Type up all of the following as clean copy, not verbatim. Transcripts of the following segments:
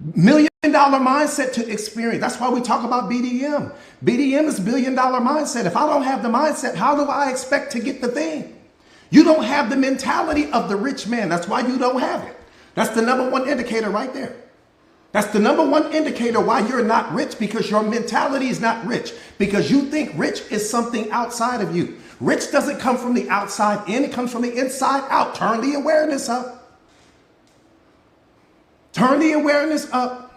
$1 million mindset to experience. That's why we talk about BDM. BDM is $1 billion mindset. If I don't have the mindset, how do I expect to get the thing? You don't have the mentality of the rich man. That's why you don't have it. That's the number one indicator right there. That's the number one indicator why you're not rich, because your mentality is not rich, because you think rich is something outside of you. Rich doesn't come from the outside in, it comes from the inside out. Turn the awareness up. Turn the awareness up.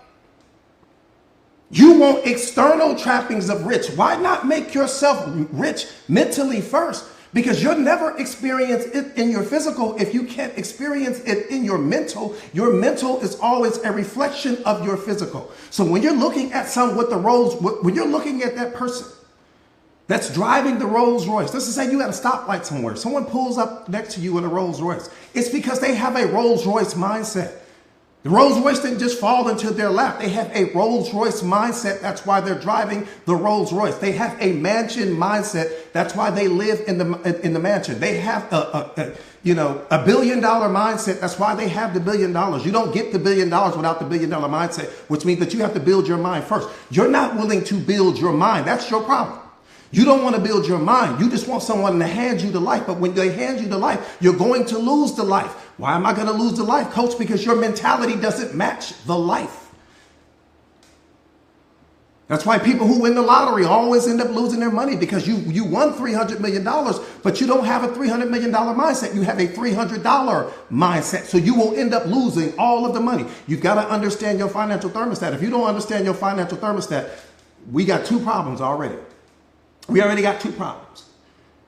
You want external trappings of rich. Why not make yourself rich mentally first? Because you'll never experience it in your physical if you can't experience it in your mental. Your mental is always a reflection of your physical. So when you're looking at when you're looking at that person that's driving the Rolls Royce, let's just say you at a stoplight somewhere, someone pulls up next to you in a Rolls Royce. It's because they have a Rolls Royce mindset. The Rolls Royce didn't just fall into their lap. They have a Rolls Royce mindset. That's why they're driving the Rolls Royce. They have a mansion mindset. That's why they live in the mansion. They have a $1 billion mindset. That's why they have the $1 billion. You don't get the $1 billion without the $1 billion mindset, which means that you have to build your mind first. You're not willing to build your mind. That's your problem. You don't want to build your mind. You just want someone to hand you the life. But when they hand you the life, you're going to lose the life. Why am I going to lose the life, coach? Because your mentality doesn't match the life. That's why people who win the lottery always end up losing their money, because you won $300 million, but you don't have a $300 million mindset. You have a $300 mindset. So you will end up losing all of the money. You've got to understand your financial thermostat. If you don't understand your financial thermostat, we got two problems already. We already got two problems.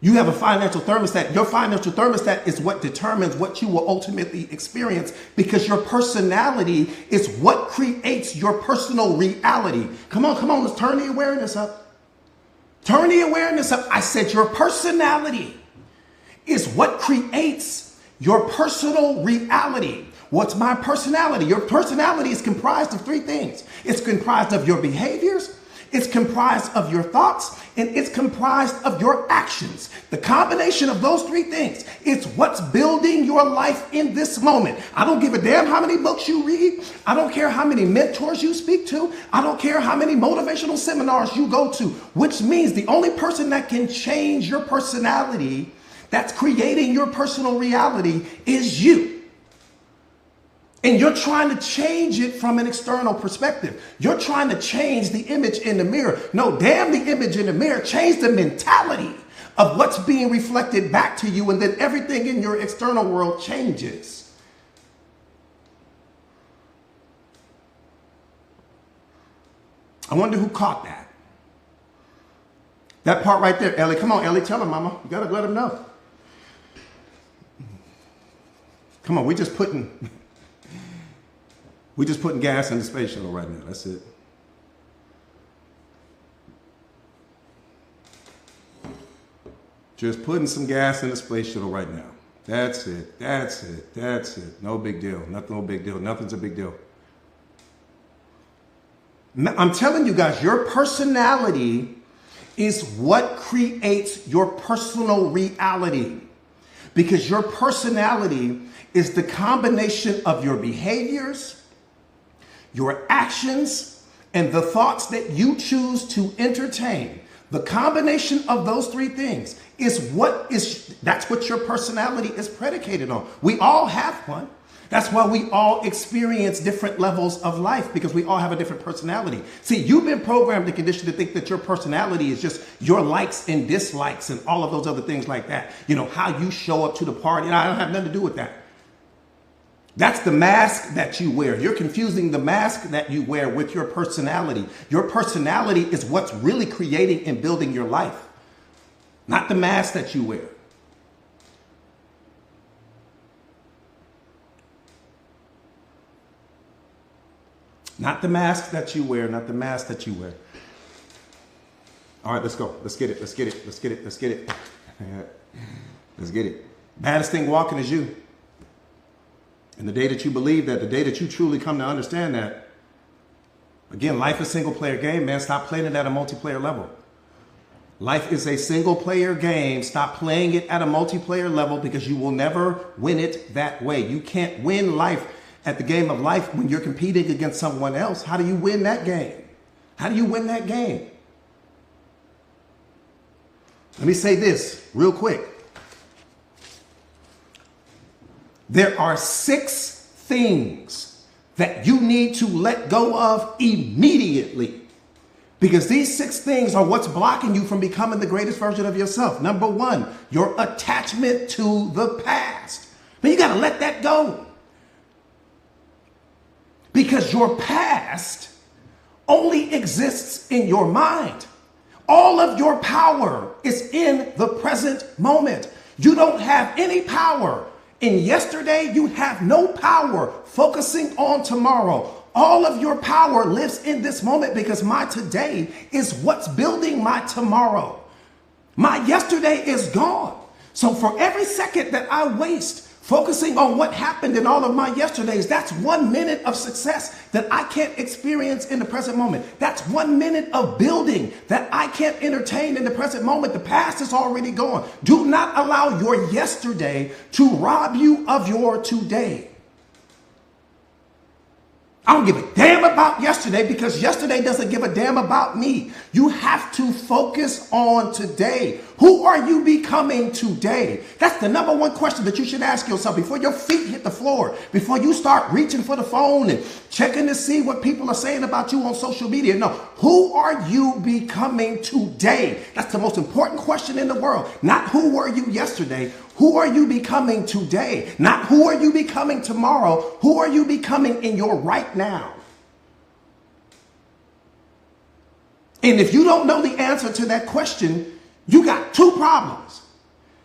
You have a financial thermostat. Your financial thermostat is what determines what you will ultimately experience, because your personality is what creates your personal reality. Come on, let's turn the awareness up. Turn the awareness up. I said your personality is what creates your personal reality. What's my personality? Your personality is comprised of three things. It's comprised of your behaviors, it's comprised of your thoughts, and it's comprised of your actions. The combination of those three things, it's what's building your life in this moment. I don't give a damn how many books you read. I don't care how many mentors you speak to. I don't care how many motivational seminars you go to, which means the only person that can change your personality, that's creating your personal reality, is you. And you're trying to change it from an external perspective. You're trying to change the image in the mirror. No, damn the image in the mirror. Change the mentality of what's being reflected back to you, and then everything in your external world changes. I wonder who caught that. That part right there. Ellie, come on, Ellie, tell her, mama. You got to let him know. Come on, we're just putting gas in the space shuttle right now. That's it. Just putting some gas in the space shuttle right now. That's it. That's it. That's it. No big deal. No big deal. Nothing's a big deal. I'm telling you guys, your personality is what creates your personal reality. Because your personality is the combination of your behaviors, your actions, and the thoughts that you choose to entertain. The combination of those three things that's what your personality is predicated on. We all have one. That's why we all experience different levels of life, because we all have a different personality. See, you've been programmed and conditioned to think that your personality is just your likes and dislikes and all of those other things like that. You know, how you show up to the party. And I don't have nothing to do with that. That's the mask that you wear. You're confusing the mask that you wear with your personality. Your personality is what's really creating and building your life, not the mask that you wear. Not the mask that you wear, not the mask that you wear. All right, let's go. Let's get it. Let's get it. Let's get it. Let's get it. Let's get it. Baddest thing walking is you. And the day that you believe that, the day that you truly come to understand that, again, life is a single player game, man. Stop playing it at a multiplayer level. Life is a single player game. Stop playing it at a multiplayer level, because you will never win it that way. You can't win life at the game of life, when you're competing against someone else, how do you win that game? How do you win that game? Let me say this real quick. There are 6 things that you need to let go of immediately, because these 6 things are what's blocking you from becoming the greatest version of yourself. Number 1, your attachment to the past. But you got to let that go, because your past only exists in your mind. All of your power is in the present moment. You don't have any power in yesterday. You have no power focusing on tomorrow. All of your power lives in this moment, because my today is what's building my tomorrow. My yesterday is gone. So for every second that I waste focusing on what happened in all of my yesterdays, that's 1 minute of success that I can't experience in the present moment. That's 1 minute of building that I can't entertain in the present moment. The past is already gone. Do not allow your yesterday to rob you of your today. I don't give a damn about yesterday, because yesterday doesn't give a damn about me. You have to focus on today. Who are you becoming today? That's the number 1 question that you should ask yourself before your feet hit the floor, before you start reaching for the phone and checking to see what people are saying about you on social media. No, who are you becoming today? That's the most important question in the world. Not who were you yesterday. Who are you becoming today? Not who are you becoming tomorrow. Who are you becoming in your right now? And if you don't know the answer to that question, you got 2 problems.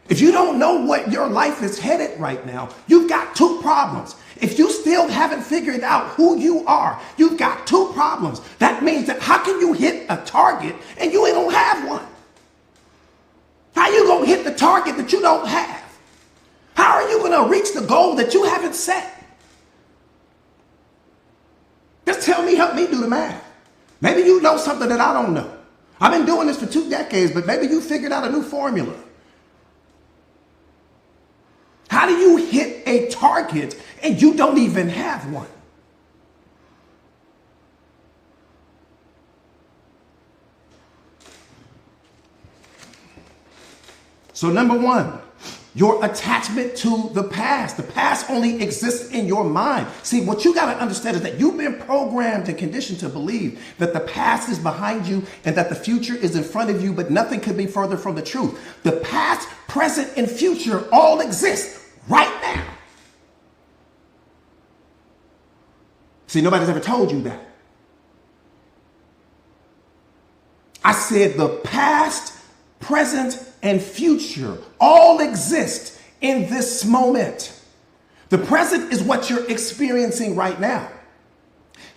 If you don't know what your life is headed right now, you've got 2 problems. If you still haven't figured out who you are, you've got 2 problems. That means that how can you hit a target and you ain't gonna have one? How you gonna hit the target that you don't have? How are you gonna reach the goal that you haven't set? Just tell me, help me do the math. Maybe you know something that I don't know. I've been doing this for 2 decades, but maybe you figured out a new formula. How do you hit a target and you don't even have one? So number 1, your attachment to the past. The past only exists in your mind. See, what you got to understand is that you've been programmed and conditioned to believe that the past is behind you and that the future is in front of you, but nothing could be further from the truth. The past, present, and future all exist right now. See, nobody's ever told you that. I said the past, present, and future all exist in this moment. The present is what you're experiencing right now.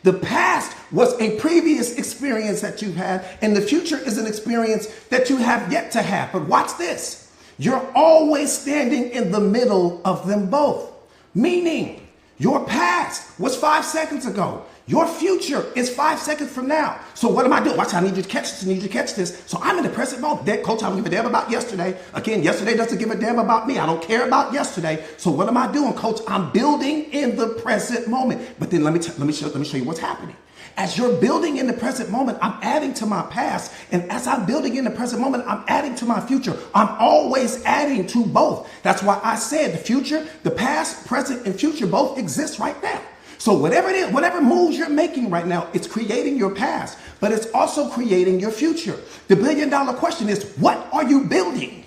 The past was a previous experience that you've had, and the future is an experience that you have yet to have. But watch this. You're always standing in the middle of them both. Meaning, your past was 5 seconds ago. Your future is 5 seconds from now. So what am I doing? Watch, I need you to catch this. I need you to catch this. So I'm in the present moment. Coach, I don't give a damn about yesterday. Again, yesterday doesn't give a damn about me. I don't care about yesterday. So what am I doing, Coach? I'm building in the present moment. But then let me show you what's happening. As you're building in the present moment, I'm adding to my past. And as I'm building in the present moment, I'm adding to my future. I'm always adding to both. That's why I said the future, the past, present, and future both exist right now. So whatever it is, whatever moves you're making right now, it's creating your past, but it's also creating your future. The $1 billion question is, what are you building?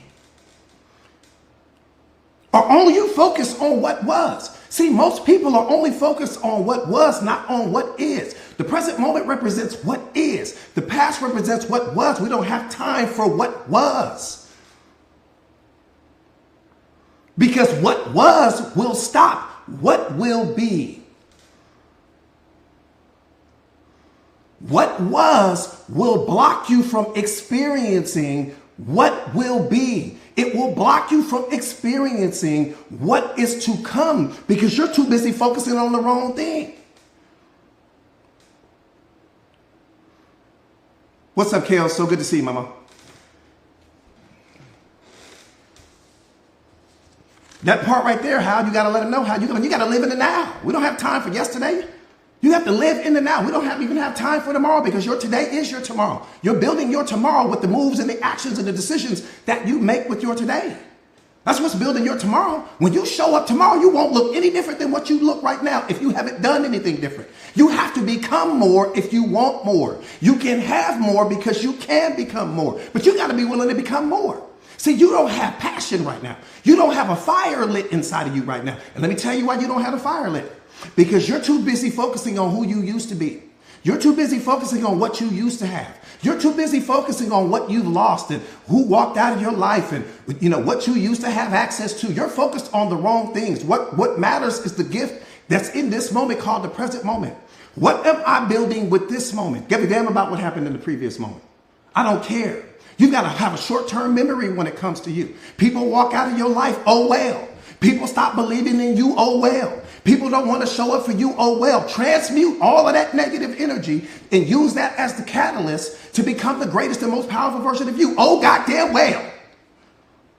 Or only you focus on what was? See, most people are only focused on what was, not on what is. The present moment represents what is. The past represents what was. We don't have time for what was. Because what was will stop. What will be? What was will block you from experiencing what will be. It will block you from experiencing what is to come because you're too busy focusing on the wrong thing. What's up, Kale? So good to see you, Mama. That part right there, how you got to let them know how you got to live in the now. We don't have time for yesterday. You have to live in the now. We don't even have time for tomorrow, because your today is your tomorrow. You're building your tomorrow with the moves and the actions and the decisions that you make with your today. That's what's building your tomorrow. When you show up tomorrow, you won't look any different than what you look right now if you haven't done anything different. You have to become more if you want more. You can have more because you can become more, but you got to be willing to become more. See, you don't have passion right now. You don't have a fire lit inside of you right now. And let me tell you why you don't have a fire lit. Because you're too busy focusing on who you used to be. You're too busy focusing on what you used to have. You're too busy focusing on what you've lost and who walked out of your life and what you used to have access to. You're focused on the wrong things. What matters is the gift that's in this moment called the present moment. What am I building with this moment? Give a damn about what happened in the previous moment. I don't care. You've got to have a short-term memory when it comes to you. People walk out of your life, oh well. People stop believing in you, oh well. People don't want to show up for you, oh well. Transmute all of that negative energy and use that as the catalyst to become the greatest and most powerful version of you. Oh goddamn well.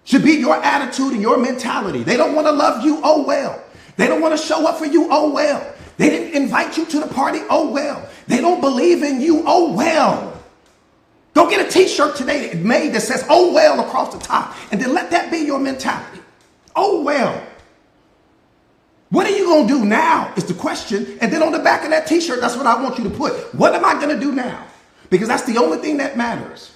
Should be your attitude and your mentality. They don't want to love you, oh well. They don't want to show up for you, oh well. They didn't invite you to the party, oh well. They don't believe in you, oh well. Go get a t-shirt today made that says, oh well, across the top. And then let that be your mentality. Oh well. What are you going to do now is the question. And then on the back of that t-shirt, that's what I want you to put. What am I going to do now? Because that's the only thing that matters.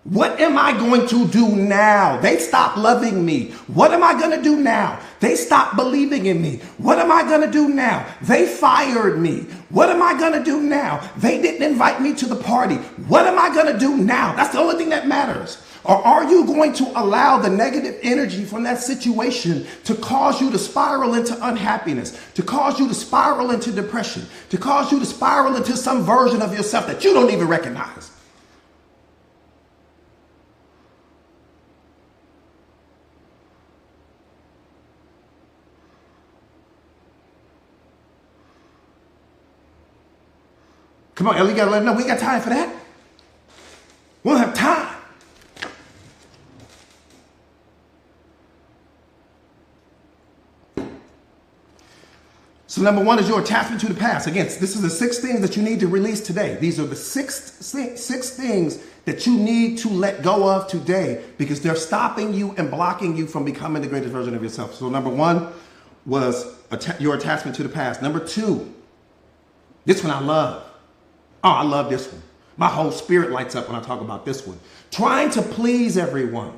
What am I going to do now? They stopped loving me. What am I going to do now? They stopped believing in me. What am I going to do now? They fired me. What am I going to do now? They didn't invite me to the party. What am I going to do now? That's the only thing that matters. Or are you going to allow the negative energy from that situation to cause you to spiral into unhappiness, to cause you to spiral into depression, to cause you to spiral into some version of yourself that you don't even recognize? Come on, Ellie, you gotta let them know we ain't got time for that. We don't have time. So number one is your attachment to the past. Again, this is the 6 things that you need to release today. These are the six things that you need to let go of today because they're stopping you and blocking you from becoming the greatest version of yourself. So number 1 was your attachment to the past. Number 2, this one I love. Oh, I love this one. My whole spirit lights up when I talk about this one. Trying to please everyone.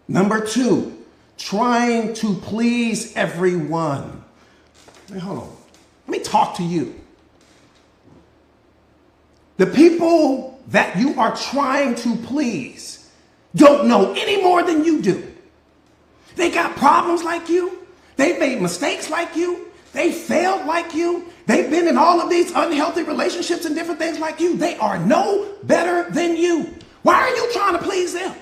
Number 2, trying to please everyone. Hey, hold on. Let me talk to you. The people that you are trying to please don't know any more than you do. They got problems like you. They made mistakes like you. They failed like you. They've been in all of these unhealthy relationships and different things like you. They are no better than you. Why are you trying to please them?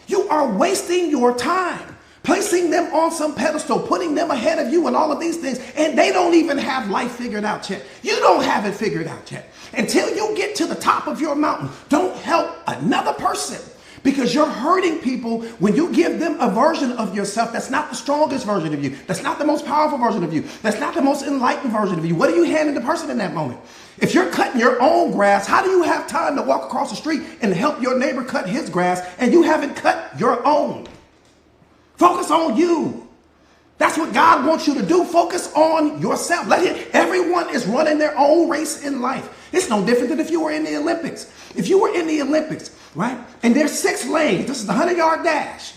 You are wasting your time, placing them on some pedestal, putting them ahead of you and all of these things. And they don't even have life figured out yet. You don't have it figured out yet. Until you get to the top of your mountain, don't help another person. Because you're hurting people when you give them a version of yourself that's not the strongest version of you. That's not the most powerful version of you. That's not the most enlightened version of you. What are you handing the person in that moment? If you're cutting your own grass, how do you have time to walk across the street and help your neighbor cut his grass and you haven't cut your own? Focus on you. That's what God wants you to do. Focus on yourself. Everyone is running their own race in life. It's no different than if you were in the Olympics. If you were in the Olympics, right? And there's 6 lanes. This is the 100-yard dash.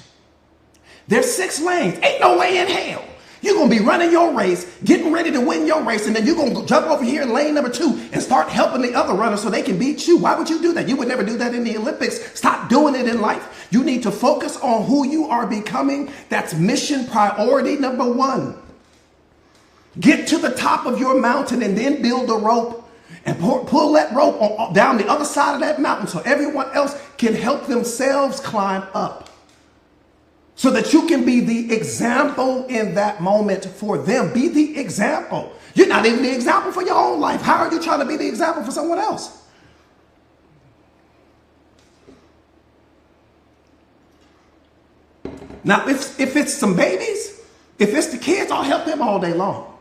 There's 6 lanes. Ain't no way in hell you're going to be running your race, getting ready to win your race, and then you're going to jump over here in lane number 2 and start helping the other runners so they can beat you. Why would you do that? You would never do that in the Olympics. Stop doing it in life. You need to focus on who you are becoming. That's mission priority number 1. Get to the top of your mountain and then build a rope and pull that rope down the other side of that mountain so everyone else can help themselves climb up. So that you can be the example in that moment for them. Be the example. You're not even the example for your own life. How are you trying to be the example for someone else? Now, if it's some babies, if it's the kids, I'll help them all day long.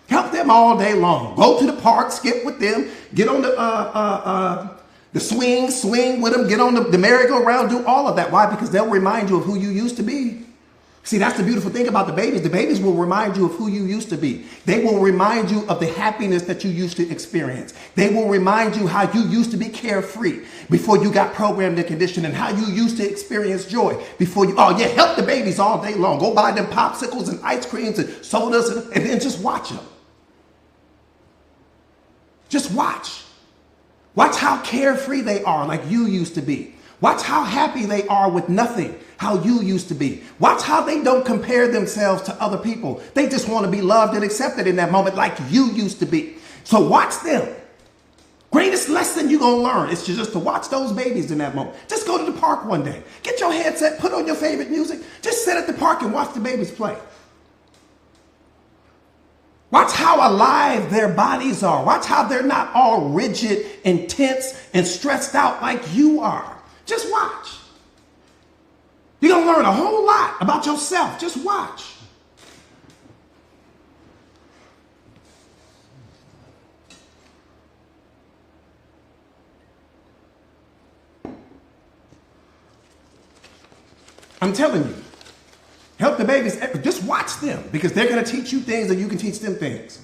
Help them all day long. Go to the park, skip with them, get on the swing with them, get on the merry-go-round, do all of that. Why? Because they'll remind you of who you used to be. See, that's the beautiful thing about the babies. The babies will remind you of who you used to be. They will remind you of the happiness that you used to experience. They will remind you how you used to be carefree before you got programmed and conditioned, and how you used to experience joy before you, oh yeah, help the babies all day long. Go buy them popsicles and ice creams and sodas and then just watch them. Just watch. Watch how carefree they are like you used to be. Watch how happy they are with nothing, how you used to be. Watch how they don't compare themselves to other people. They just want to be loved and accepted in that moment like you used to be. So watch them. Greatest lesson you're going to learn is just to watch those babies in that moment. Just go to the park one day. Get your headset, put on your favorite music. Just sit at the park and watch the babies play. Watch how alive their bodies are. Watch how they're not all rigid and tense and stressed out like you are. Just watch. You're going to learn a whole lot about yourself. Just watch. I'm telling you, help the babies. Just watch them, because they're going to teach you things and you can teach them things.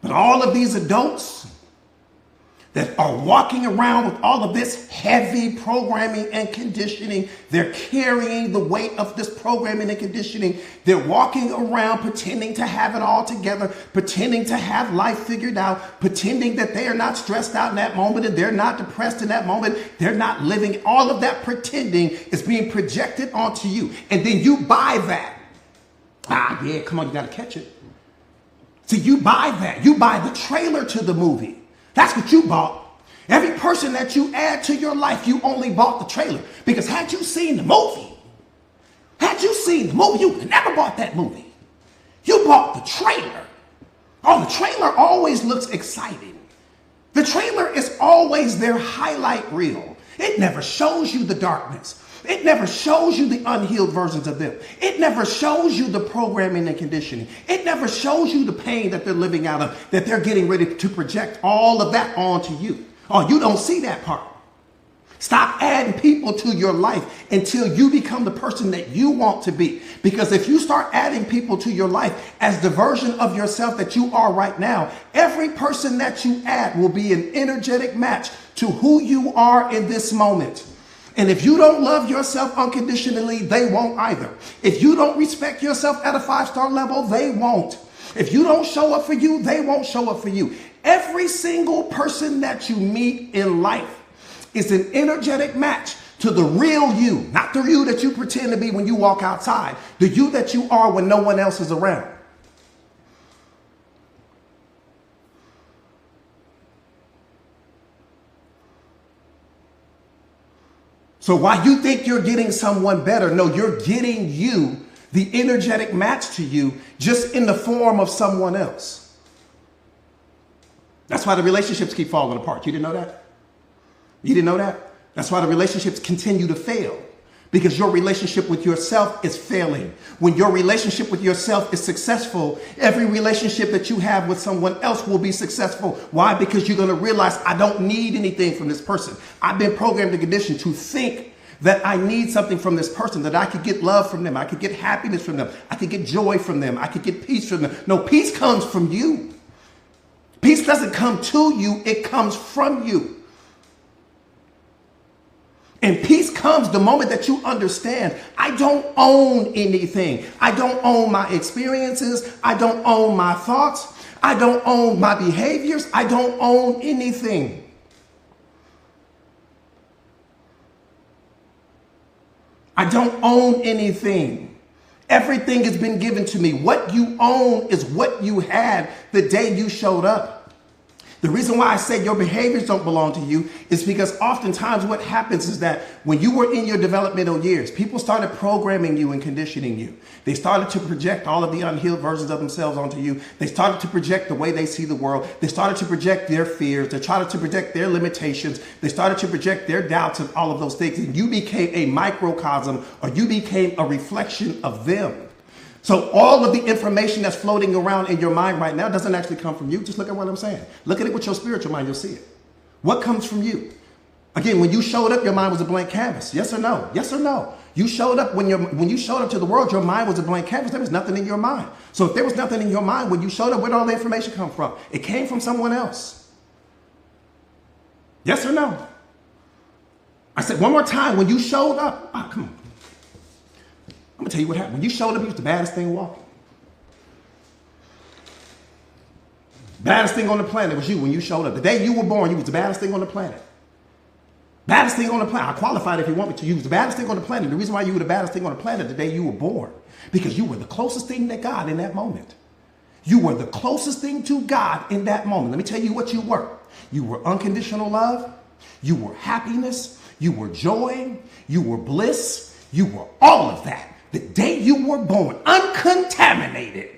But all of these adults that are walking around with all of this heavy programming and conditioning, they're carrying the weight of this programming and conditioning. They're walking around pretending to have it all together, pretending to have life figured out, pretending that they are not stressed out in that moment and they're not depressed in that moment. They're not living. All of that pretending is being projected onto you. And then you buy that. Ah, yeah, come on, you got to catch it. See, you buy that. You buy the trailer to the movie. That's what you bought. Every person that you add to your life, you only bought the trailer. Because had you seen the movie, you never bought that movie. You bought the trailer. Oh, the trailer always looks exciting. The trailer is always their highlight reel. It never shows you the darkness. It never shows you the unhealed versions of them. It never shows you the programming and conditioning. It never shows you the pain that they're living out of, that they're getting ready to project all of that onto you. Oh, you don't see that part. Stop adding people to your life until you become the person that you want to be. Because if you start adding people to your life as the version of yourself that you are right now, every person that you add will be an energetic match to who you are in this moment. And if you don't love yourself unconditionally, they won't either. If you don't respect yourself at a 5-star level, they won't. If you don't show up for you, they won't show up for you. Every single person that you meet in life is an energetic match to the real you, not the you that you pretend to be when you walk outside, the you that you are when no one else is around. So while you think you're getting someone better, no, you're getting you, the energetic match to you, just in the form of someone else. That's why the relationships keep falling apart. You didn't know that? You didn't know that? That's why the relationships continue to fail. Because your relationship with yourself is failing. When your relationship with yourself is successful, every relationship that you have with someone else will be successful. Why? Because you're going to realize, I don't need anything from this person. I've been programmed and conditioned to think that I need something from this person, that I could get love from them. I could get happiness from them. I could get joy from them. I could get peace from them. No, peace comes from you. Peace doesn't come to you. It comes from you. And peace comes the moment that you understand, I don't own anything. I don't own my experiences. I don't own my thoughts. I don't own my behaviors. I don't own anything. I don't own anything. Everything has been given to me. What you own is what you had the day you showed up. The reason why I say your behaviors don't belong to you is because oftentimes what happens is that when you were in your developmental years, people started programming you and conditioning you. They started to project all of the unhealed versions of themselves onto you. They started to project the way they see the world. They started to project their fears. They started to project their limitations. They started to project their doubts and all of those things. And you became a microcosm, or you became a reflection of them. So all of the information that's floating around in your mind right now doesn't actually come from you. Just look at what I'm saying. Look at it with your spiritual mind. You'll see it. What comes from you? Again, when you showed up, your mind was a blank canvas. Yes or no? Yes or no? You showed up when you showed up to the world, your mind was a blank canvas. There was nothing in your mind. So if there was nothing in your mind when you showed up, where did all the information come from? It came from someone else. Yes or no? I said one more time, when you showed up, come on. I'm going to tell you what happened. When you showed up, you was the baddest thing walking. Baddest thing on the planet was you when you showed up. The day you were born, you was the baddest thing on the planet. Baddest thing on the planet. I qualified if you want me to. You was the baddest thing on the planet. The reason why you were the baddest thing on the planet the day you were born, because you were the closest thing to God in that moment. You were the closest thing to God in that moment. Let me tell you what you were. You were unconditional love. You were happiness. You were joy. You were bliss. You were all of that. The day you were born, uncontaminated.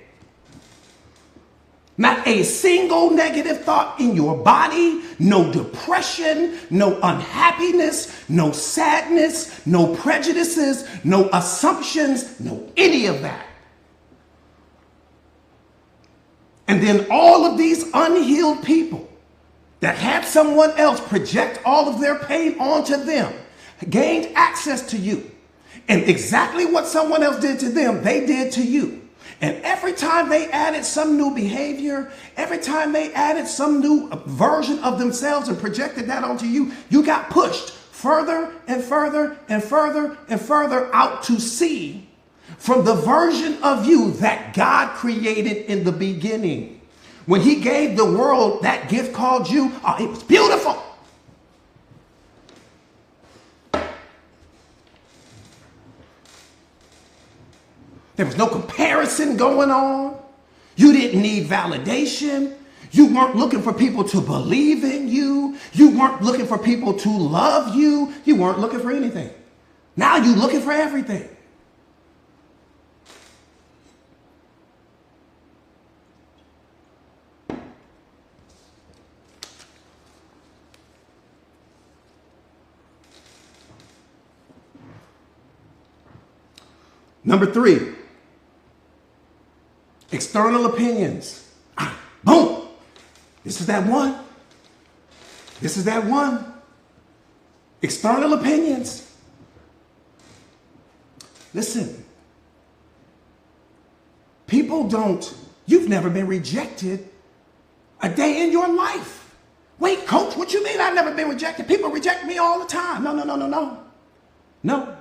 Not a single negative thought in your body, no depression, no unhappiness, no sadness, no prejudices, no assumptions, no any of that. And then all of these unhealed people that had someone else project all of their pain onto them gained access to you. And exactly what someone else did to them, they did to you. And every time they added some new behavior, every time they added some new version of themselves and projected that onto you, you got pushed further and further and further and further out to sea from the version of you that God created in the beginning. When he gave the world that gift called you, it was beautiful. There was no comparison going on. You didn't need validation. You weren't looking for people to believe in you. You weren't looking for people to love you. You weren't looking for anything. Now you're looking for everything. Number 3. External opinions. Boom. This is that one. This is that one. External opinions. Listen. You've never been rejected a day in your life. Wait, coach, what you mean I've never been rejected? People reject me all the time. No.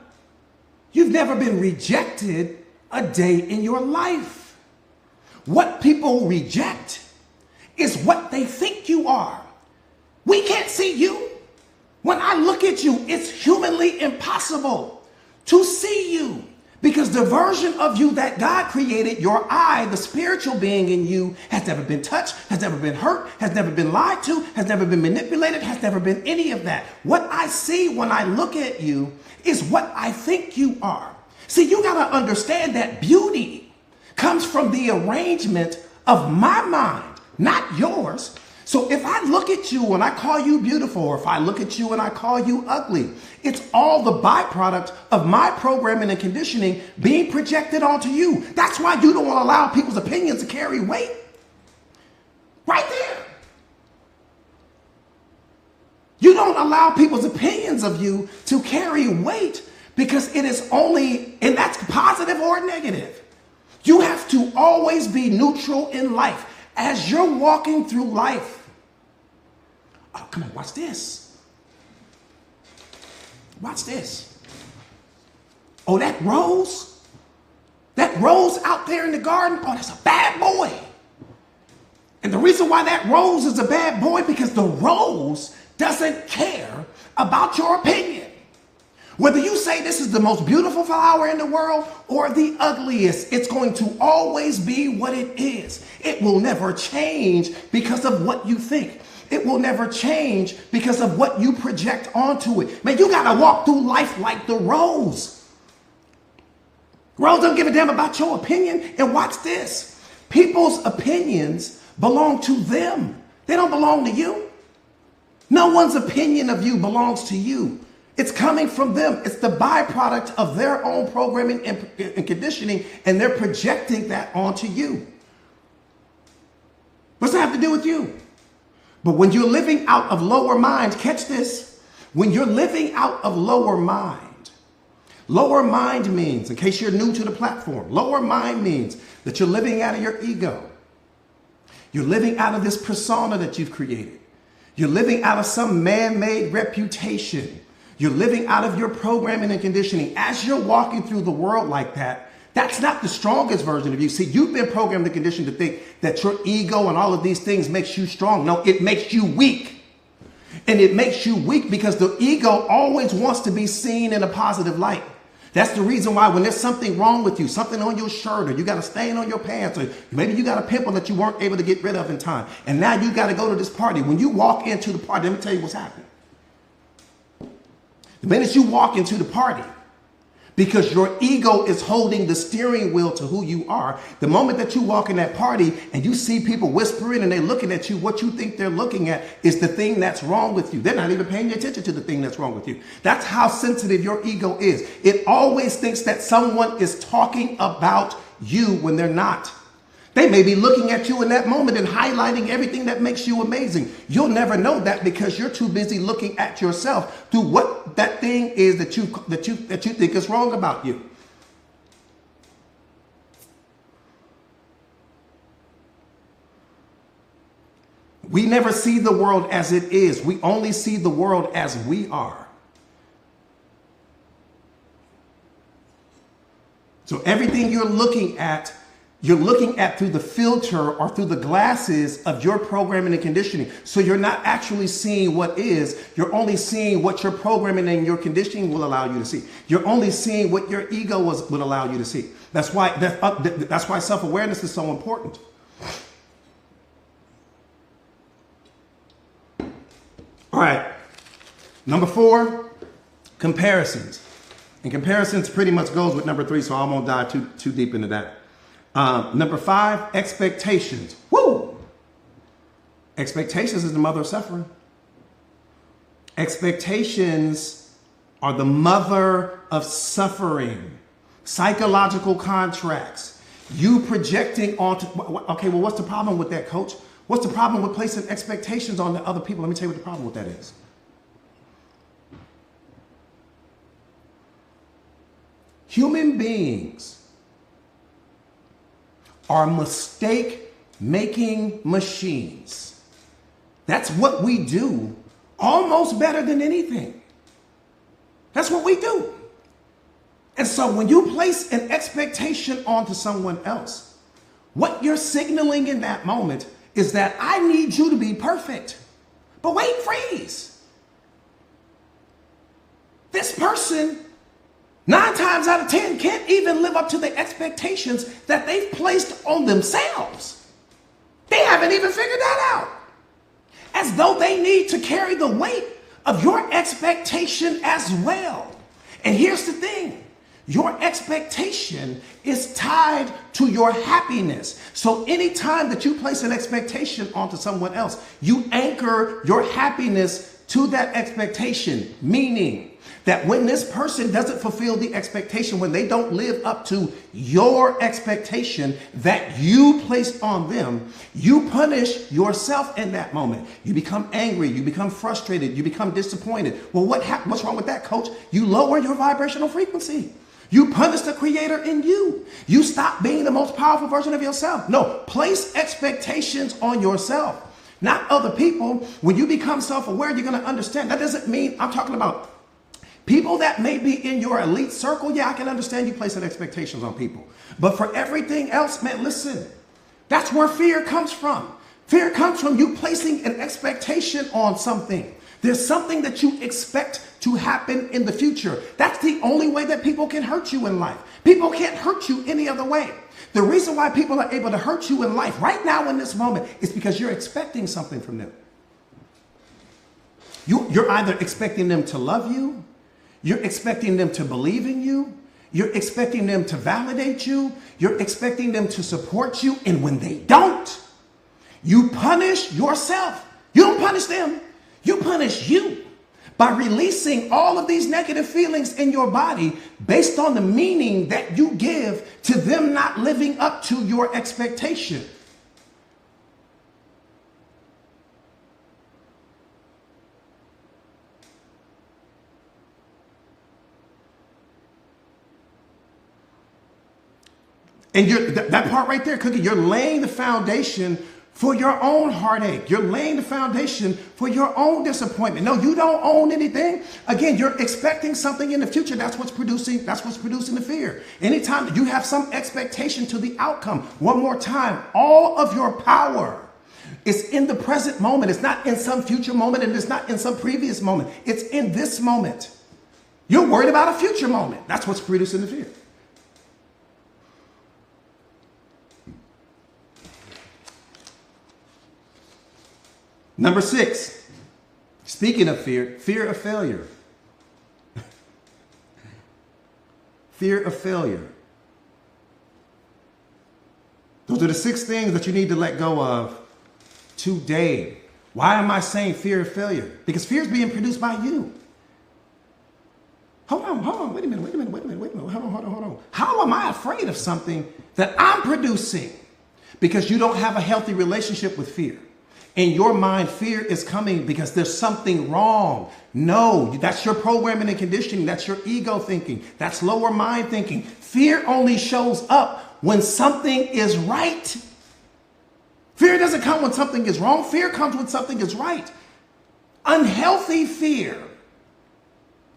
You've never been rejected a day in your life. What people reject is what they think you are. We can't see you. When I look at you, it's humanly impossible to see you, because the version of you that God created, your I, the spiritual being in you, has never been touched, has never been hurt, has never been lied to, has never been manipulated, has never been any of that. What I see when I look at you is what I think you are. See, you got to understand that beauty comes from the arrangement of my mind, not yours. So if I look at you and I call you beautiful, or if I look at you and I call you ugly, it's all the byproduct of my programming and conditioning being projected onto you. That's why you don't allow people's opinions to carry weight. Right there. You don't allow people's opinions of you to carry weight, because it is only, and that's positive or negative. You have to always be neutral in life as you're walking through life. Oh, come on, watch this. Watch this. Oh, that rose out there in the garden, oh, that's a bad boy. And the reason why that rose is a bad boy, because the rose doesn't care about your opinion. Whether you say this is the most beautiful flower in the world or the ugliest, it's going to always be what it is. It will never change because of what you think. It will never change because of what you project onto it. Man, you got to walk through life like the rose. Rose don't give a damn about your opinion. And watch this. People's opinions belong to them. They don't belong to you. No one's opinion of you belongs to you. It's coming from them. It's the byproduct of their own programming and conditioning, and they're projecting that onto you. What's that have to do with you? But when you're living out of lower mind, catch this. When you're living out of lower mind means, in case you're new to the platform, lower mind means that you're living out of your ego. You're living out of this persona that you've created. You're living out of some man-made reputation. You're living out of your programming and conditioning. As you're walking through the world like that, that's not the strongest version of you. See, you've been programmed and conditioned to think that your ego and all of these things makes you strong. No, it makes you weak. And it makes you weak because the ego always wants to be seen in a positive light. That's the reason why when there's something wrong with you, something on your shirt, or you got a stain on your pants, or maybe you got a pimple that you weren't able to get rid of in time, and now you got to go to this party. When you walk into the party, let me tell you what's happening. The minute you walk into the party, because your ego is holding the steering wheel to who you are, the moment that you walk in that party and you see people whispering and they're looking at you, what you think they're looking at is the thing that's wrong with you. They're not even paying attention to the thing that's wrong with you. That's how sensitive your ego is. It always thinks that someone is talking about you when they're not. They may be looking at you in that moment and highlighting everything that makes you amazing. You'll never know that because you're too busy looking at yourself through what that thing is that you think is wrong about you. We never see the world as it is. We only see the world as we are. So everything you're looking at through the filter or through the glasses of your programming and conditioning. So you're not actually seeing what is. You're only seeing what your programming and your conditioning will allow you to see. You're only seeing what your ego would allow you to see. That's why self-awareness is so important. All right. Number 4, comparisons. And comparisons pretty much goes with number 3, so I won't dive too deep into that. Number 5, expectations. Woo! Expectations is the mother of suffering. Expectations are the mother of suffering. Psychological contracts. You projecting onto, okay, well, what's the problem with that, coach? What's the problem with placing expectations on the other people? Let me tell you what the problem with that is. Human beings are mistake-making machines. That's what we do almost better than anything. That's what we do. And so when you place an expectation onto someone else, what you're signaling in that moment is that I need you to be perfect. But wait, freeze. This person 9 times out of 10 can't even live up to the expectations that they've placed on themselves. They haven't even figured that out. As though they need to carry the weight of your expectation as well. And here's the thing. Your expectation is tied to your happiness. So anytime that you place an expectation onto someone else, you anchor your happiness to that expectation, meaning that when this person doesn't fulfill the expectation, when they don't live up to your expectation that you placed on them, you punish yourself in that moment. You become angry, you become frustrated, you become disappointed. Well, what's wrong with that, coach? You lower your vibrational frequency. You punish the creator in you. You stop being the most powerful version of yourself. No, place expectations on yourself, not other people. When you become self-aware, you're going to understand. That doesn't mean I'm talking about people that may be in your elite circle. Yeah, I can understand you placing expectations on people. But for everything else, man, listen, that's where fear comes from. Fear comes from you placing an expectation on something. There's something that you expect to happen in the future. That's the only way that people can hurt you in life. People can't hurt you any other way. The reason why people are able to hurt you in life right now in this moment is because you're expecting something from them. You're either expecting them to love you, you're expecting them to believe in you, you're expecting them to validate you, you're expecting them to support you, and when they don't, you punish yourself. You don't punish them, you punish you by releasing all of these negative feelings in your body based on the meaning that you give to them not living up to your expectation. And that part right there, Cookie, you're laying the foundation for your own heartache. You're laying the foundation for your own disappointment. No, you don't own anything. Again, you're expecting something in the future. That's what's producing the fear. Anytime you have some expectation to the outcome, one more time, all of your power is in the present moment. It's not in some future moment, and it's not in some previous moment. It's in this moment. You're worried about a future moment. That's what's producing the fear. Number 6, speaking of fear, fear of failure. Fear of failure. Those are the 6 things that you need to let go of today. Why am I saying fear of failure? Because fear is being produced by you. Hold on, wait a minute, hold on. How am I afraid of something that I'm producing? Because you don't have a healthy relationship with fear. In your mind, fear is coming because there's something wrong. No, that's your programming and conditioning. That's your ego thinking. That's lower mind thinking. Fear only shows up when something is right. Fear doesn't come when something is wrong. Fear comes when something is right. Unhealthy fear.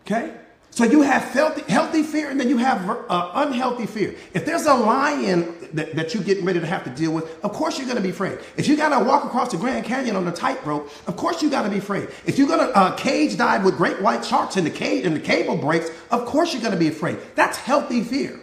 Okay? So you have healthy fear, and then you have unhealthy fear. If there's a lion that you're getting ready to have to deal with, of course you're going to be afraid. If you got to walk across the Grand Canyon on a tightrope, of course you got to be afraid. If you're going to cage dive with great white sharks and the cable breaks, of course you're going to be afraid. That's healthy fear.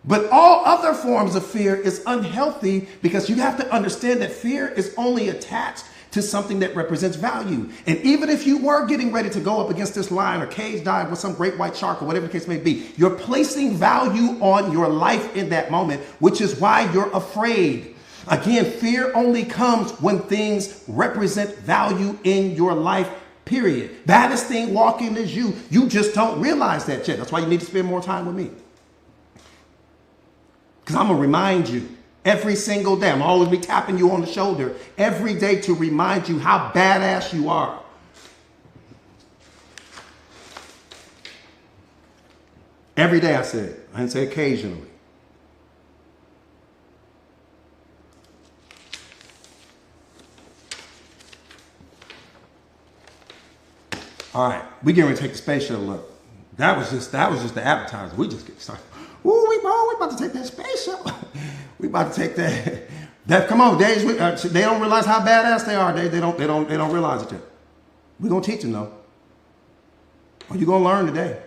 But all other forms of fear is unhealthy, because you have to understand that fear is only attached to something that represents value. And even if you were getting ready to go up against this lion or cage dive with some great white shark or whatever the case may be, you're placing value on your life in that moment, which is why you're afraid. Again, fear only comes when things represent value in your life, period. Baddest thing walking is you. You just don't realize that yet. That's why you need to spend more time with me. Because I'm going to remind you. Every single day. I'm always be tapping you on the shoulder every day to remind you how badass you are. Every day I said it. I didn't say occasionally. All right, we getting ready to take the space shuttle up. That was just the appetizer. We just get started. Ooh, we about to take that space shuttle. We about to take that. Come on, they don't realize how badass they are. They don't realize it yet. We're gonna teach them though. Are you gonna learn today?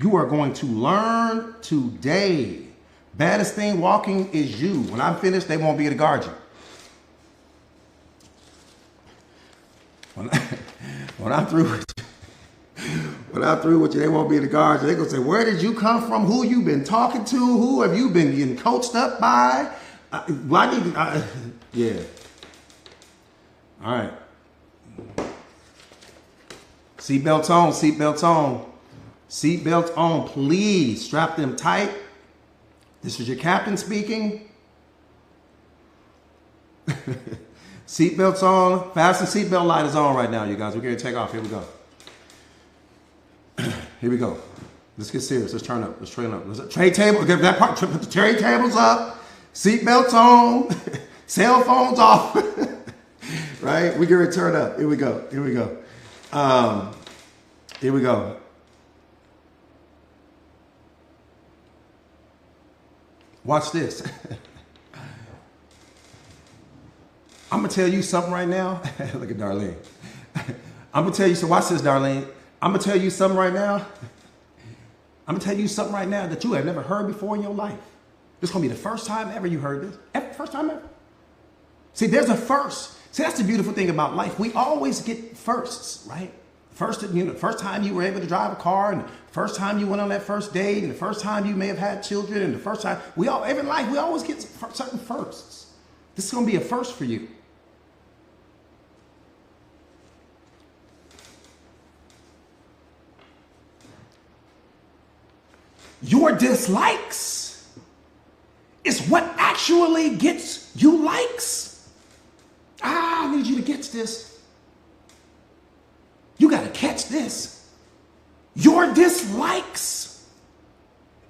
You are going to learn today. Baddest thing walking is you. When I'm finished, they won't be able to guard you. When I'm through with you. When I'm through with you, they won't be able to guard you. They're going to say, where did you come from? Who you been talking to? Who have you been getting coached up by? Yeah. All right. Seatbelts on, seatbelts on. Seatbelts on, please. Strap them tight. This is your captain speaking. Seatbelts on. Fasten seatbelt light is on right now, you guys. We're going to take off. Here we go. Here we go. Let's get serious. Let's turn up. Let's train up. Let's tray table. Get that part. Put the tray tables up. Seatbelts on. Cell phones off. Right? We're going to turn up. Here we go. Here we go. Here we go. Watch this. I'm going to tell you something right now. Look at Darlene. I'm going to tell you, so watch this, Darlene. I'm going to tell you something right now. I'm going to tell you something right now that you have never heard before in your life. This is going to be the first time ever you heard this. First time ever. See, there's a first. See, that's the beautiful thing about life. We always get firsts, right? First, first time you were able to drive a car, and the first time you went on that first date, and the first time you may have had children, and the first time every life we always get certain firsts. This is going to be a first for you. Your dislikes is what actually gets you likes. I need you to get this. You got to catch this. Your dislikes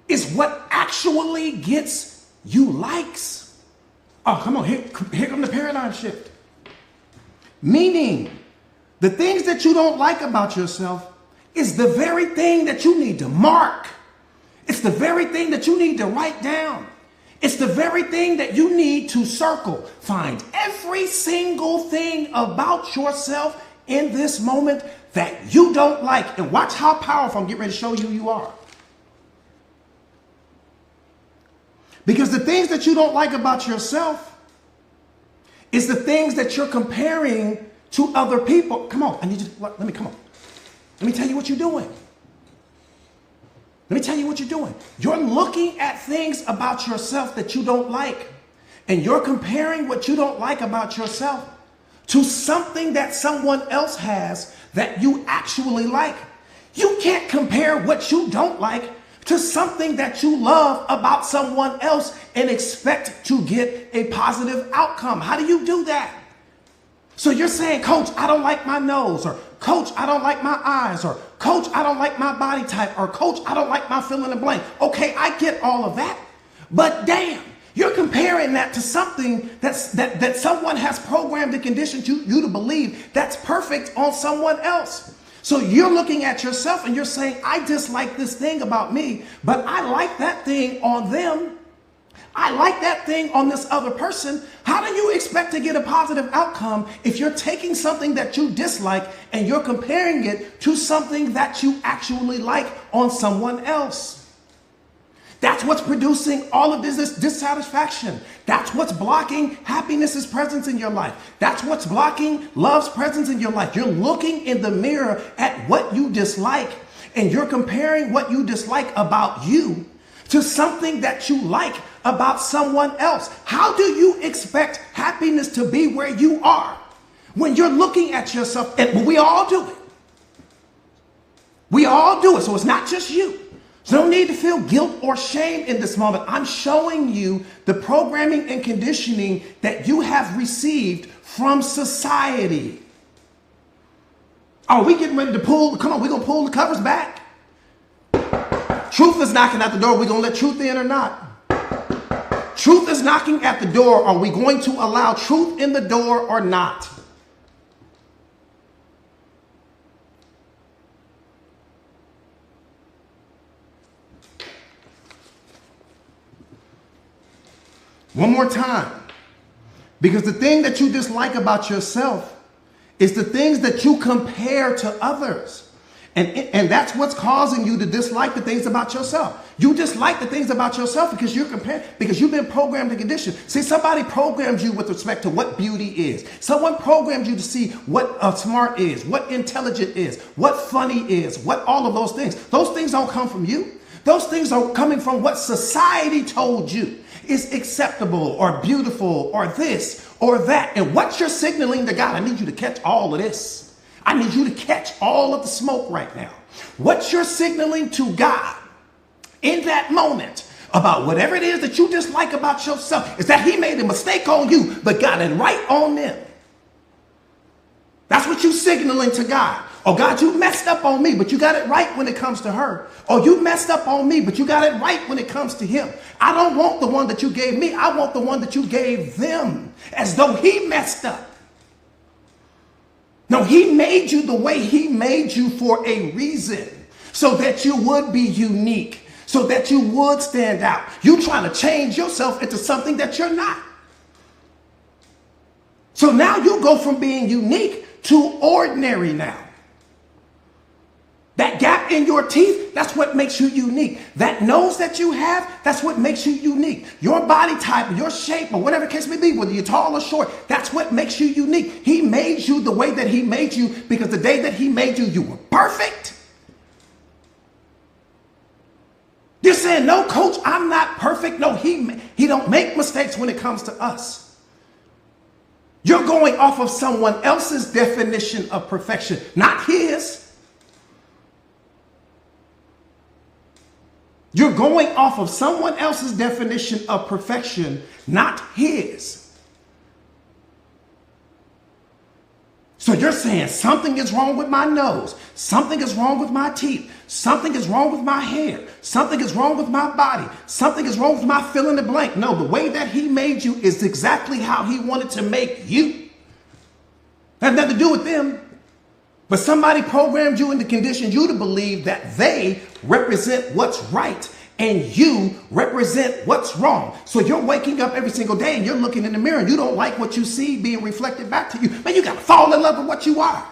is what actually gets you likes. Oh, come on. Here comes the paradigm shift. Meaning, the things that you don't like about yourself is the very thing that you need to mark. It's the very thing that you need to write down. It's the very thing that you need to circle. Find every single thing about yourself in this moment that you don't like. And watch how powerful I'm getting ready to show you are. Because the things that you don't like about yourself is the things that you're comparing to other people. Come on, I need you to, let me tell you what you're doing. Let me tell you what you're doing. You're looking at things about yourself that you don't like, and you're comparing what you don't like about yourself to something that someone else has that you actually like. You can't compare what you don't like to something that you love about someone else and expect to get a positive outcome. How do you do that? So you're saying, Coach, I don't like my nose, or Coach, I don't like my eyes, or Coach, I don't like my body type, or Coach, I don't like my fill in the blank. Okay, I get all of that. But damn, you're comparing that to something that someone has programmed and conditioned you to believe that's perfect on someone else. So you're looking at yourself and you're saying, I dislike this thing about me, but I like that thing on them. I like that thing on this other person. How do you expect to get a positive outcome if you're taking something that you dislike and you're comparing it to something that you actually like on someone else? That's what's producing all of this dissatisfaction. That's what's blocking happiness's presence in your life. That's what's blocking love's presence in your life. You're looking in the mirror at what you dislike, and you're comparing what you dislike about you to something that you like about someone else. How do you expect happiness to be where you are when you're looking at yourself? And we all do it. We all do it. So it's not just you. So no need to feel guilt or shame in this moment. I'm showing you the programming and conditioning that you have received from society. Are we getting ready to pull? Come on, we're going to pull the covers back. Truth is knocking at the door. We're going to let truth in or not? Truth is knocking at the door. Are we going to allow truth in the door or not? One more time. Because the thing that you dislike about yourself is the things that you compare to others. And that's what's causing you to dislike the things about yourself. You dislike the things about yourself because you're comparing, because you've been programmed and conditioned. See, somebody programmed you with respect to what beauty is. Someone programmed you to see what smart is, what intelligent is, what funny is, what all of those things. Those things don't come from you. Those things are coming from what society told you is acceptable or beautiful or this or that. And what you're signaling to God, I need you to catch all of this. I need you to catch all of the smoke right now. What you're signaling to God in that moment about whatever it is that you dislike about yourself is that he made a mistake on you, but got it right on them. That's what you're signaling to God. Oh, God, you messed up on me, but you got it right when it comes to her. Oh, you messed up on me, but you got it right when it comes to him. I don't want the one that you gave me. I want the one that you gave them, as though he messed up. No, he made you the way he made you for a reason, so that you would be unique, so that you would stand out. You trying to change yourself into something that you're not. So now you go from being unique to ordinary now. That gap in your teeth, that's what makes you unique. That nose that you have, that's what makes you unique. Your body type, your shape, or whatever the case may be, whether you're tall or short, that's what makes you unique. He made you the way that he made you because the day that he made you, you were perfect. You're saying, no, coach, I'm not perfect. No, he don't make mistakes when it comes to us. You're going off of someone else's definition of perfection, not his. You're going off of someone else's definition of perfection, not his. So you're saying something is wrong with my nose, something is wrong with my teeth, something is wrong with my hair, something is wrong with my body, something is wrong with my fill in the blank. No, the way that he made you is exactly how he wanted to make you. That has nothing to do with them. But somebody programmed you and conditioned you to believe that they represent what's right and you represent what's wrong. So you're waking up every single day and you're looking in the mirror and you don't like what you see being reflected back to you. Man, you got to fall in love with what you are.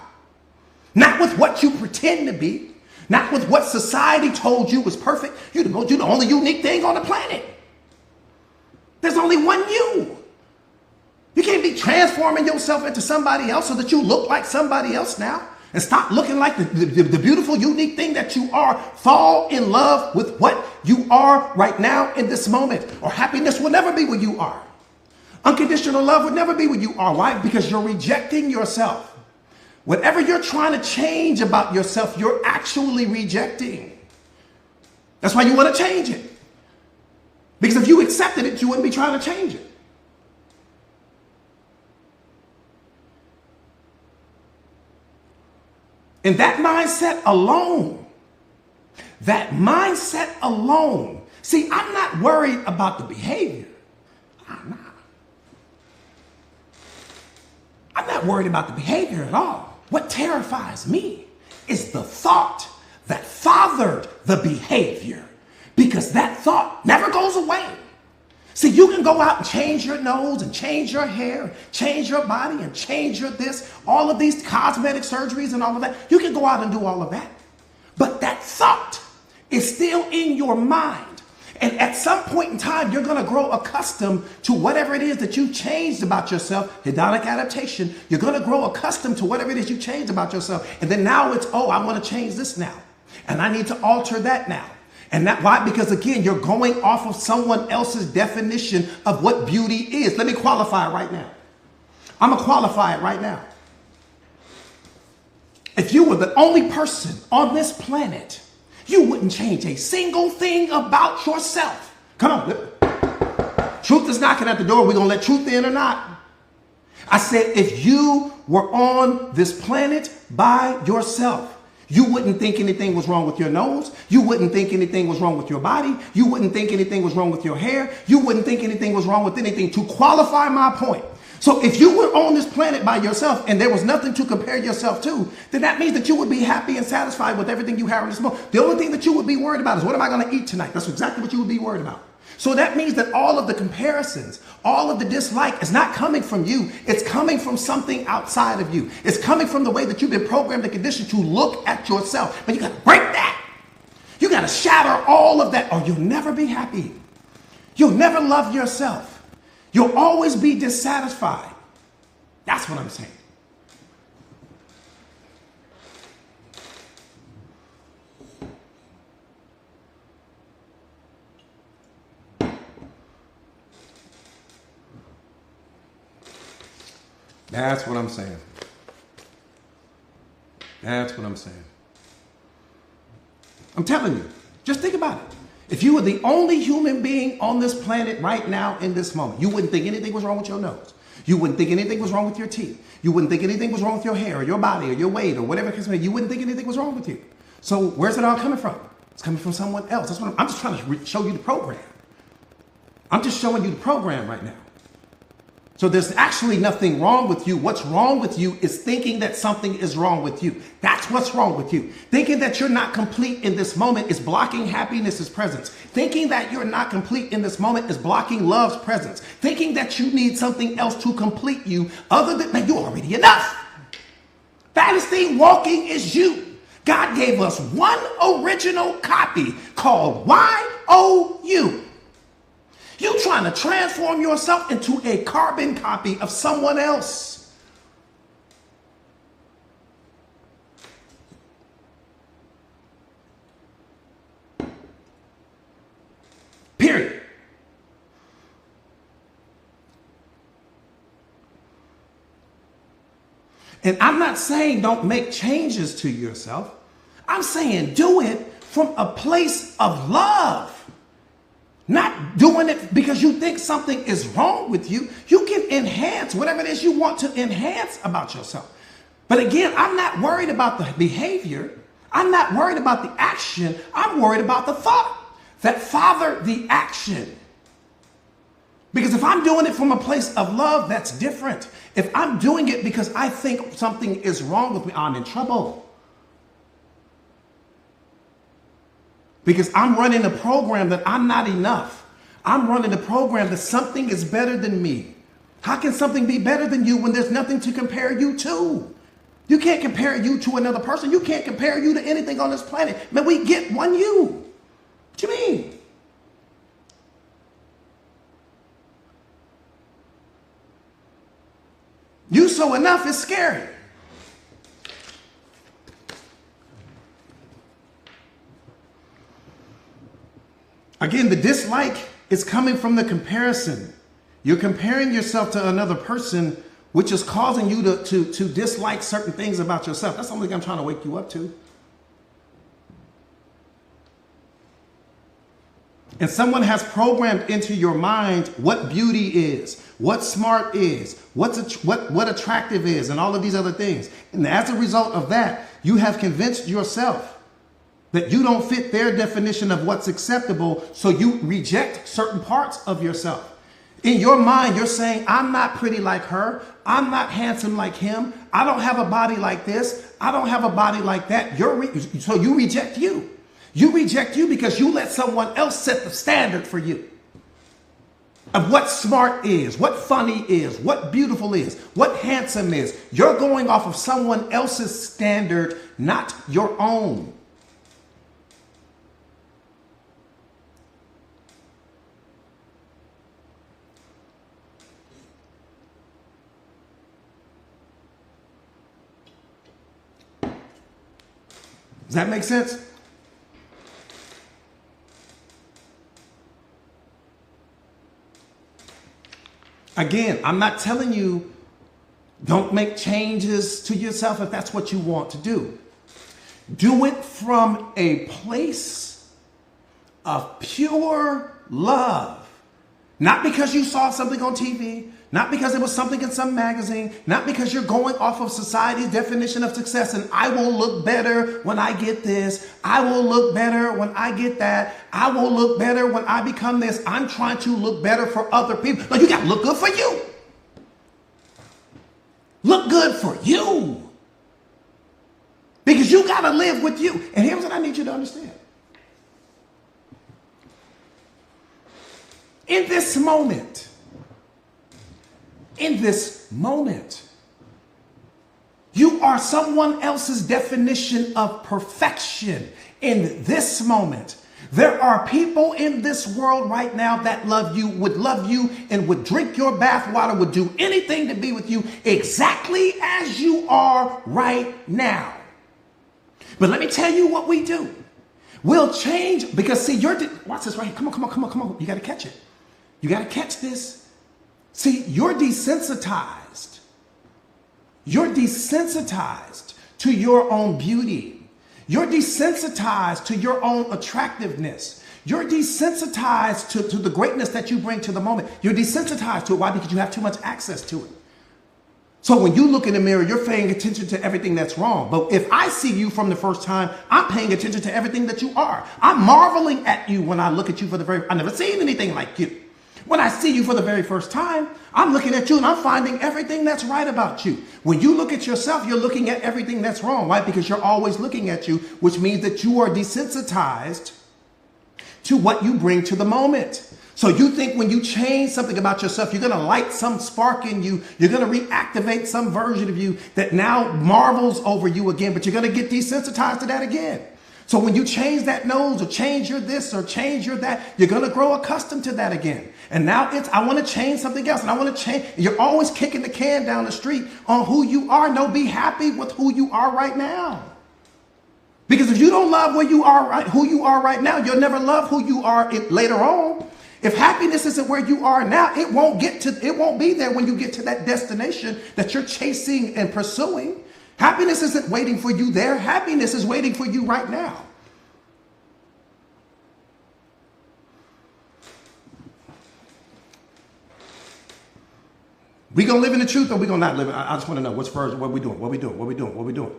Not with what you pretend to be. Not with what society told you was perfect. You're the only unique thing on the planet. There's only one you. You can't be transforming yourself into somebody else so that you look like somebody else now. And stop looking like the beautiful, unique thing that you are. Fall in love with what you are right now in this moment. Or happiness will never be what you are. Unconditional love would never be what you are. Why? Because you're rejecting yourself. Whatever you're trying to change about yourself, you're actually rejecting. That's why you want to change it. Because if you accepted it, you wouldn't be trying to change it. And that mindset alone, see, I'm not worried about the behavior. I'm not worried about the behavior at all. What terrifies me is the thought that fathered the behavior, because that thought never goes away. See, you can go out and change your nose and change your hair, change your body and change your this, all of these cosmetic surgeries and all of that. You can go out and do all of that. But that thought is still in your mind. And at some point in time, you're going to grow accustomed to whatever it is that you changed about yourself, hedonic adaptation. You're going to grow accustomed to whatever it is you changed about yourself. And then now it's, oh, I want to change this now. And I need to alter that now. And that why? Because again, you're going off of someone else's definition of what beauty is. Let me qualify it right now. I'm going to qualify it right now. If you were the only person on this planet, you wouldn't change a single thing about yourself. Come on. Truth is knocking at the door. We're going to let truth in or not. I said, if you were on this planet by yourself, you wouldn't think anything was wrong with your nose. You wouldn't think anything was wrong with your body. You wouldn't think anything was wrong with your hair. You wouldn't think anything was wrong with anything. To qualify my point. So if you were on this planet by yourself and there was nothing to compare yourself to, then that means that you would be happy and satisfied with everything you have in this moment. The only thing that you would be worried about is, what am I going to eat tonight? That's exactly what you would be worried about. So that means that all of the comparisons, all of the dislike is not coming from you. It's coming from something outside of you. It's coming from the way that you've been programmed and conditioned to look at yourself. But you got to break that. You got to shatter all of that, or you'll never be happy. You'll never love yourself. You'll always be dissatisfied. That's what I'm saying. That's what I'm saying. That's what I'm saying. I'm telling you, just think about it. If you were the only human being on this planet right now in this moment, you wouldn't think anything was wrong with your nose. You wouldn't think anything was wrong with your teeth. You wouldn't think anything was wrong with your hair or your body or your weight or whatever it is. You wouldn't think anything was wrong with you. So where's it all coming from? It's coming from someone else. That's what I'm just trying to show you the program. I'm just showing you the program right now. So there's actually nothing wrong with you. What's wrong with you is thinking that something is wrong with you. That's what's wrong with you. Thinking that you're not complete in this moment is blocking happiness's presence. Thinking that you're not complete in this moment is blocking love's presence. Thinking that you need something else to complete you other than, man, you're already enough. Baddest thing walking is you. God gave us one original copy called YOU. You trying to transform yourself into a carbon copy of someone else. Period. And I'm not saying don't make changes to yourself. I'm saying do it from a place of love. Not doing it because you think something is wrong with you. You can enhance whatever it is you want to enhance about yourself. But again, I'm not worried about the behavior. I'm not worried about the action. I'm worried about the thought that fathered the action. Because if I'm doing it from a place of love, that's different. If I'm doing it because I think something is wrong with me, I'm in trouble. Because I'm running a program that I'm not enough. I'm running a program that something is better than me. How can something be better than you when there's nothing to compare you to? You can't compare you to another person. You can't compare you to anything on this planet. Man, we get one you. What you mean? You so enough is scary. Again, the dislike is coming from the comparison. You're comparing yourself to another person, which is causing you to dislike certain things about yourself. That's something I'm trying to wake you up to. And someone has programmed into your mind what beauty is, what smart is, what attractive is, and all of these other things. And as a result of that, you have convinced yourself that you don't fit their definition of what's acceptable, so you reject certain parts of yourself. In your mind, you're saying, I'm not pretty like her. I'm not handsome like him. I don't have a body like this. I don't have a body like that. So you reject you. You reject you because you let someone else set the standard for you of what smart is, what funny is, what beautiful is, what handsome is. You're going off of someone else's standard, not your own. Does that make sense? Again, I'm not telling you don't make changes to yourself if that's what you want to do. Do it from a place of pure love. Not because you saw something on TV, not because it was something in some magazine, not because you're going off of society's definition of success and I will look better when I get this. I will look better when I get that. I will look better when I become this. I'm trying to look better for other people. No, you got to look good for you. Look good for you. Because you got to live with you. And here's what I need you to understand. In this moment, you are someone else's definition of perfection. In this moment, there are people in this world right now that love you, and would drink your bathwater, would do anything to be with you exactly as you are right now. But let me tell you what we do. We'll change because see, watch this right here. Come on. You got to catch it. You got to catch this. See, you're desensitized. You're desensitized to your own beauty. You're desensitized to your own attractiveness. You're desensitized to the greatness that you bring to the moment. You're desensitized to it. Why? Because you have too much access to it. So when you look in the mirror, you're paying attention to everything that's wrong. But if I see you from the first time, I'm paying attention to everything that you are. I'm marveling at you when I look at you I've never seen anything like you. When I see you for the very first time, I'm looking at you and I'm finding everything that's right about you. When you look at yourself, you're looking at everything that's wrong. Why? Because you're always looking at you, which means that you are desensitized to what you bring to the moment. So you think when you change something about yourself, you're going to light some spark in you. You're going to reactivate some version of you that now marvels over you again, but you're going to get desensitized to that again. So when you change that nose or change your this or change your that, you're going to grow accustomed to that again. And now it's, I want to change something else and I want to change. You're always kicking the can down the street on who you are. No, be happy with who you are right now. Because if you don't love where you are, right, who you are right now, you'll never love who you are later on. If happiness isn't where you are now, it won't be there when you get to that destination that you're chasing and pursuing. Happiness isn't waiting for you there. Happiness is waiting for you right now. We gonna live in the truth or we gonna not live? I just want to know what's first. What we doing? What we doing? What we doing? What we doing?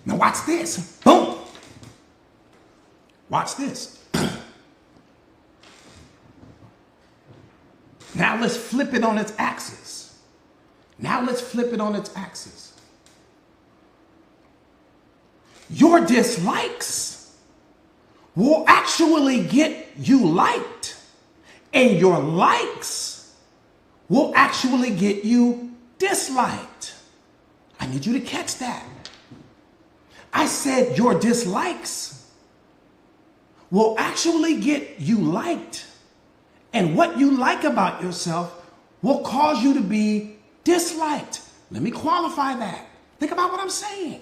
Now watch this. Boom. Watch this. Now let's flip it on its axis. Now let's flip it on its axis. Your dislikes will actually get you liked, and your likes will actually get you disliked. I need you to catch that. I said your dislikes will actually get you liked, and what you like about yourself will cause you to be disliked. Let me qualify that. Think about what I'm saying.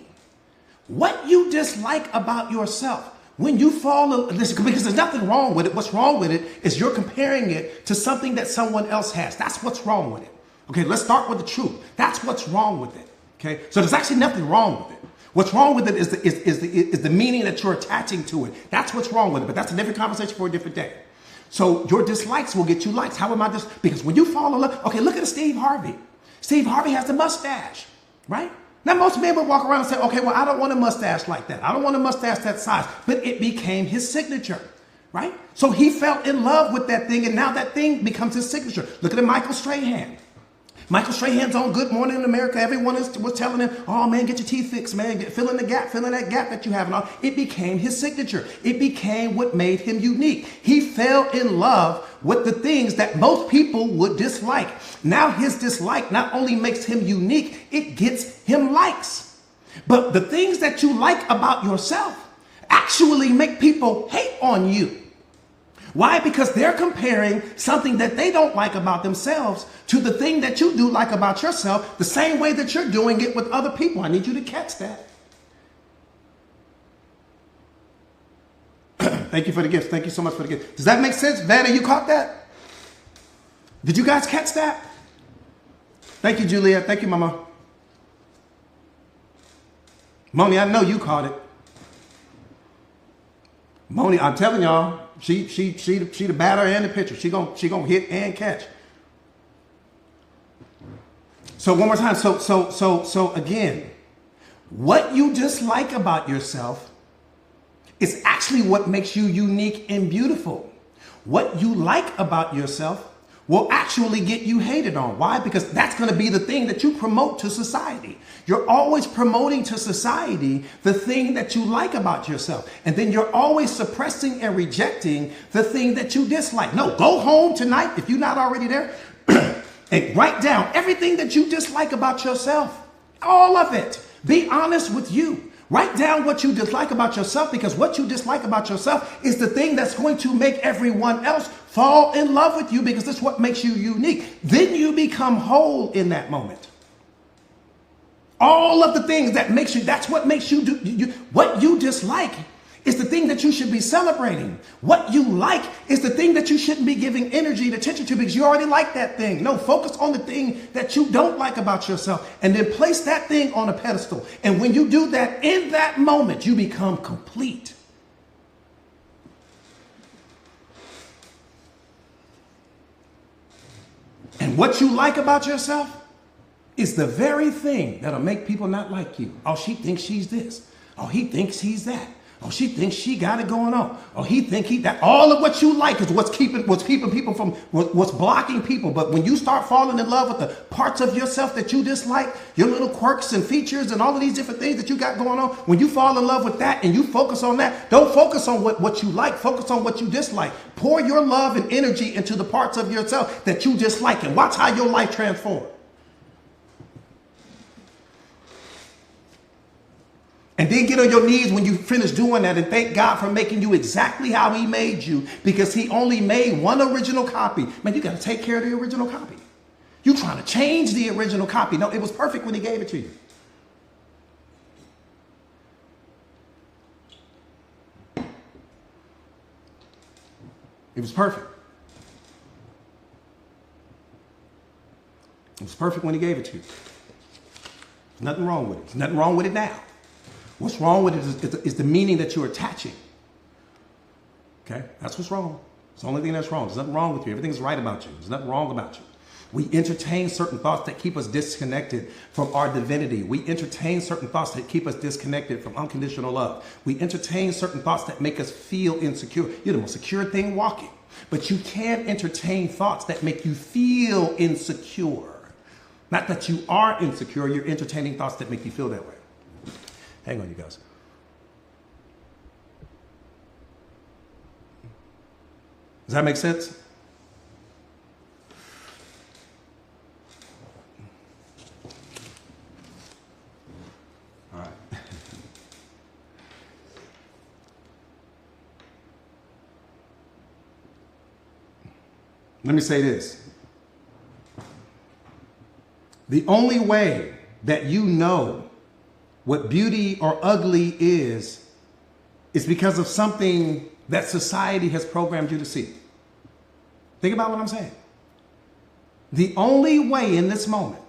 What you dislike about yourself, when you fall, because there's nothing wrong with it. What's wrong with it is you're comparing it to something that someone else has. That's what's wrong with it. Okay, let's start with the truth. That's what's wrong with it. Okay, so there's actually nothing wrong with it. What's wrong with it is the meaning that you're attaching to it. That's what's wrong with it, but that's a different conversation for a different day. So your dislikes will get you likes. How am I just, because when you fall in love, okay, look at Steve Harvey. Steve Harvey has the mustache, right? Now most men would walk around and say, okay, well, I don't want a mustache like that. I don't want a mustache that size, but it became his signature, right? So he fell in love with that thing, and now that thing becomes his signature. Look at Michael Strahan. Michael Strahan's on Good Morning America. Everyone was telling him, oh man, get your teeth fixed, man. Fill in the gap, fill in that gap that you have. And all. It became his signature. It became what made him unique. He fell in love with the things that most people would dislike. Now his dislike not only makes him unique, it gets him likes. But the things that you like about yourself actually make people hate on you. Why? Because they're comparing something that they don't like about themselves to the thing that you do like about yourself, the same way that you're doing it with other people. I need you to catch that. Thank you for the gift. Thank you so much for the gift. Does that make sense? Vanna, you caught that? Did you guys catch that? Thank you, Julia. Thank you, Mama. Moni, I know you caught it. Moni, I'm telling y'all, she the batter and the pitcher. She gonna hit and catch. So one more time. So again, what you dislike about yourself is actually what makes you unique and beautiful. What you like about yourself will actually get you hated on. Why? Because that's going to be the thing that you promote to society. You're always promoting to society the thing that you like about yourself. And then you're always suppressing and rejecting the thing that you dislike. No, go home tonight, if you're not already there, and write down everything that you dislike about yourself. All of it. Be honest with you. Write down what you dislike about yourself, because what you dislike about yourself is the thing that's going to make everyone else fall in love with you, because it's what makes you unique. Then you become whole in that moment. All of the things that makes you, that's what makes you do. What you dislike is the thing that you should be celebrating. What you like is the thing that you shouldn't be giving energy and attention to, because you already like that thing. No, focus on the thing that you don't like about yourself, and then place that thing on a pedestal. And when you do that, in that moment, you become complete. And what you like about yourself is the very thing that'll make people not like you. Oh, she thinks she's this. Oh, he thinks he's that. Oh, she thinks she got it going on. Oh, he think he that all of what you like is what's keeping people from what's blocking people. But when you start falling in love with the parts of yourself that you dislike, your little quirks and features and all of these different things that you got going on, when you fall in love with that and you focus on that, don't focus on what you like, focus on what you dislike. Pour your love and energy into the parts of yourself that you dislike and watch how your life transforms. And then get on your knees when you finish doing that and thank God for making you exactly how he made you, because he only made one original copy. Man, you got to take care of the original copy. You trying to change the original copy. No, it was perfect when he gave it to you. It was perfect. It was perfect when he gave it to you. There's nothing wrong with it. There's nothing wrong with it now. What's wrong with it is the meaning that you're attaching. Okay? That's what's wrong. It's the only thing that's wrong. There's nothing wrong with you. Everything's right about you. There's nothing wrong about you. We entertain certain thoughts that keep us disconnected from our divinity. We entertain certain thoughts that keep us disconnected from unconditional love. We entertain certain thoughts that make us feel insecure. You're the most secure thing walking. But you can't entertain thoughts that make you feel insecure. Not that you are insecure. You're entertaining thoughts that make you feel that way. Hang on, you guys. Does that make sense? All right. Let me say this. The only way that you know what beauty or ugly is because of something that society has programmed you to see. Think about what I'm saying. The only way in this moment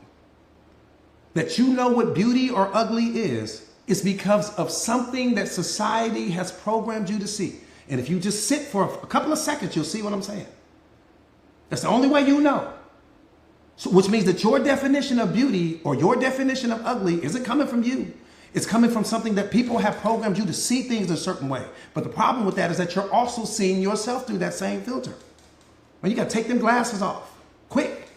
that you know what beauty or ugly is because of something that society has programmed you to see. And if you just sit for a couple of seconds, you'll see what I'm saying. That's the only way you know. So, which means that your definition of beauty or your definition of ugly isn't coming from you. It's coming from something that people have programmed you to see things a certain way. But the problem with that is that you're also seeing yourself through that same filter. Man, you got to take them glasses off quick,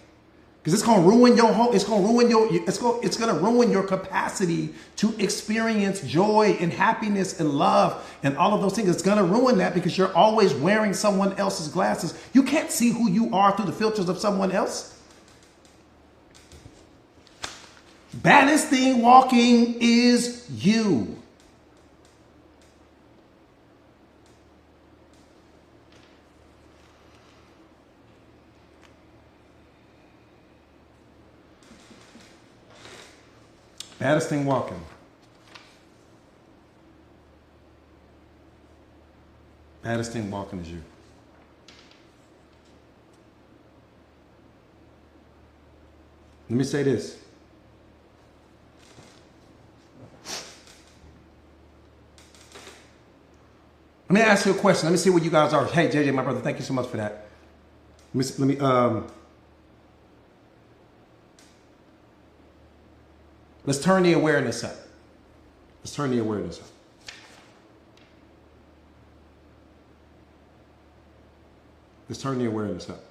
because it's going to ruin your whole. It's going to ruin it's going to ruin your capacity to experience joy and happiness and love and all of those things. It's going to ruin that because you're always wearing someone else's glasses. You can't see who you are through the filters of someone else. Baddest thing walking is you. Baddest thing walking. Baddest thing walking is you. Let me say this. Let me ask you a question. Let me see where you guys are. Hey, JJ, my brother, thank you so much for that. Let's turn the awareness up. Let's turn the awareness up. Let's turn the awareness up.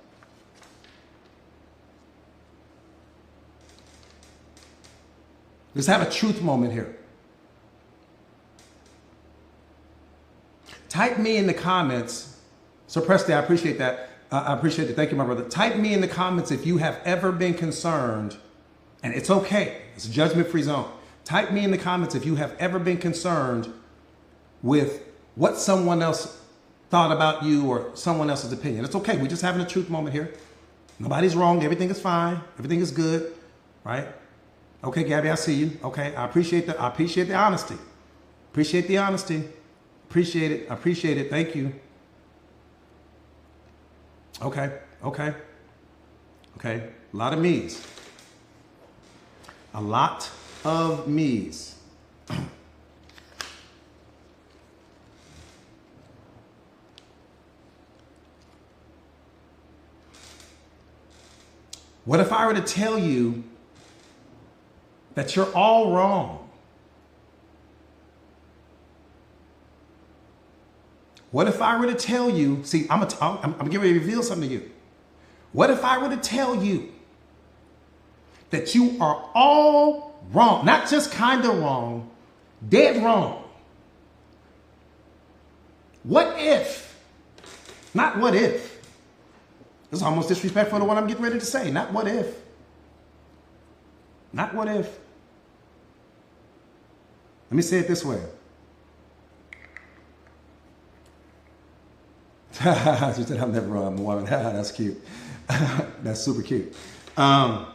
Let's have a truth moment here. Type me in the comments. So Presley, I appreciate that. I appreciate it. Thank you, my brother. Type me in the comments if you have ever been concerned, and it's okay. It's a judgment-free zone. Type me in the comments if you have ever been concerned with what someone else thought about you or someone else's opinion. It's okay. We're just having a truth moment here. Nobody's wrong. Everything is fine. Everything is good, right? Okay, Gabby, I see you. Okay, I appreciate the honesty. Appreciate the honesty. Appreciate it. I appreciate it. Thank you. Okay. A lot of me's. A lot of me's. What if I were to tell you that you're all wrong? What if I were to tell you, see, I'm getting ready to reveal something to you. What if I were to tell you that you are all wrong, not just kind of wrong, dead wrong? What if, not what if, this is almost disrespectful to what I'm getting ready to say, not what if, not what if. Let me say it this way. She said, I'm never wrong, I'm a woman. That's cute. That's super cute. Come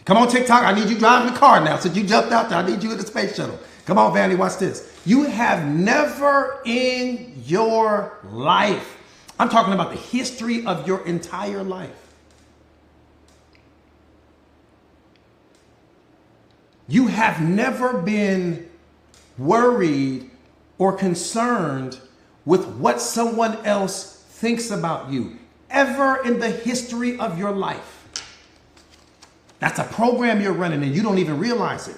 on, TikTok. I need you driving the car now. Since you jumped out there, I need you in the space shuttle. Come on, Vanity, watch this. You have never in your life, I'm talking about the history of your entire life, you have never been worried or concerned with what someone else thinks about you, ever in the history of your life. That's a program you're running and you don't even realize it.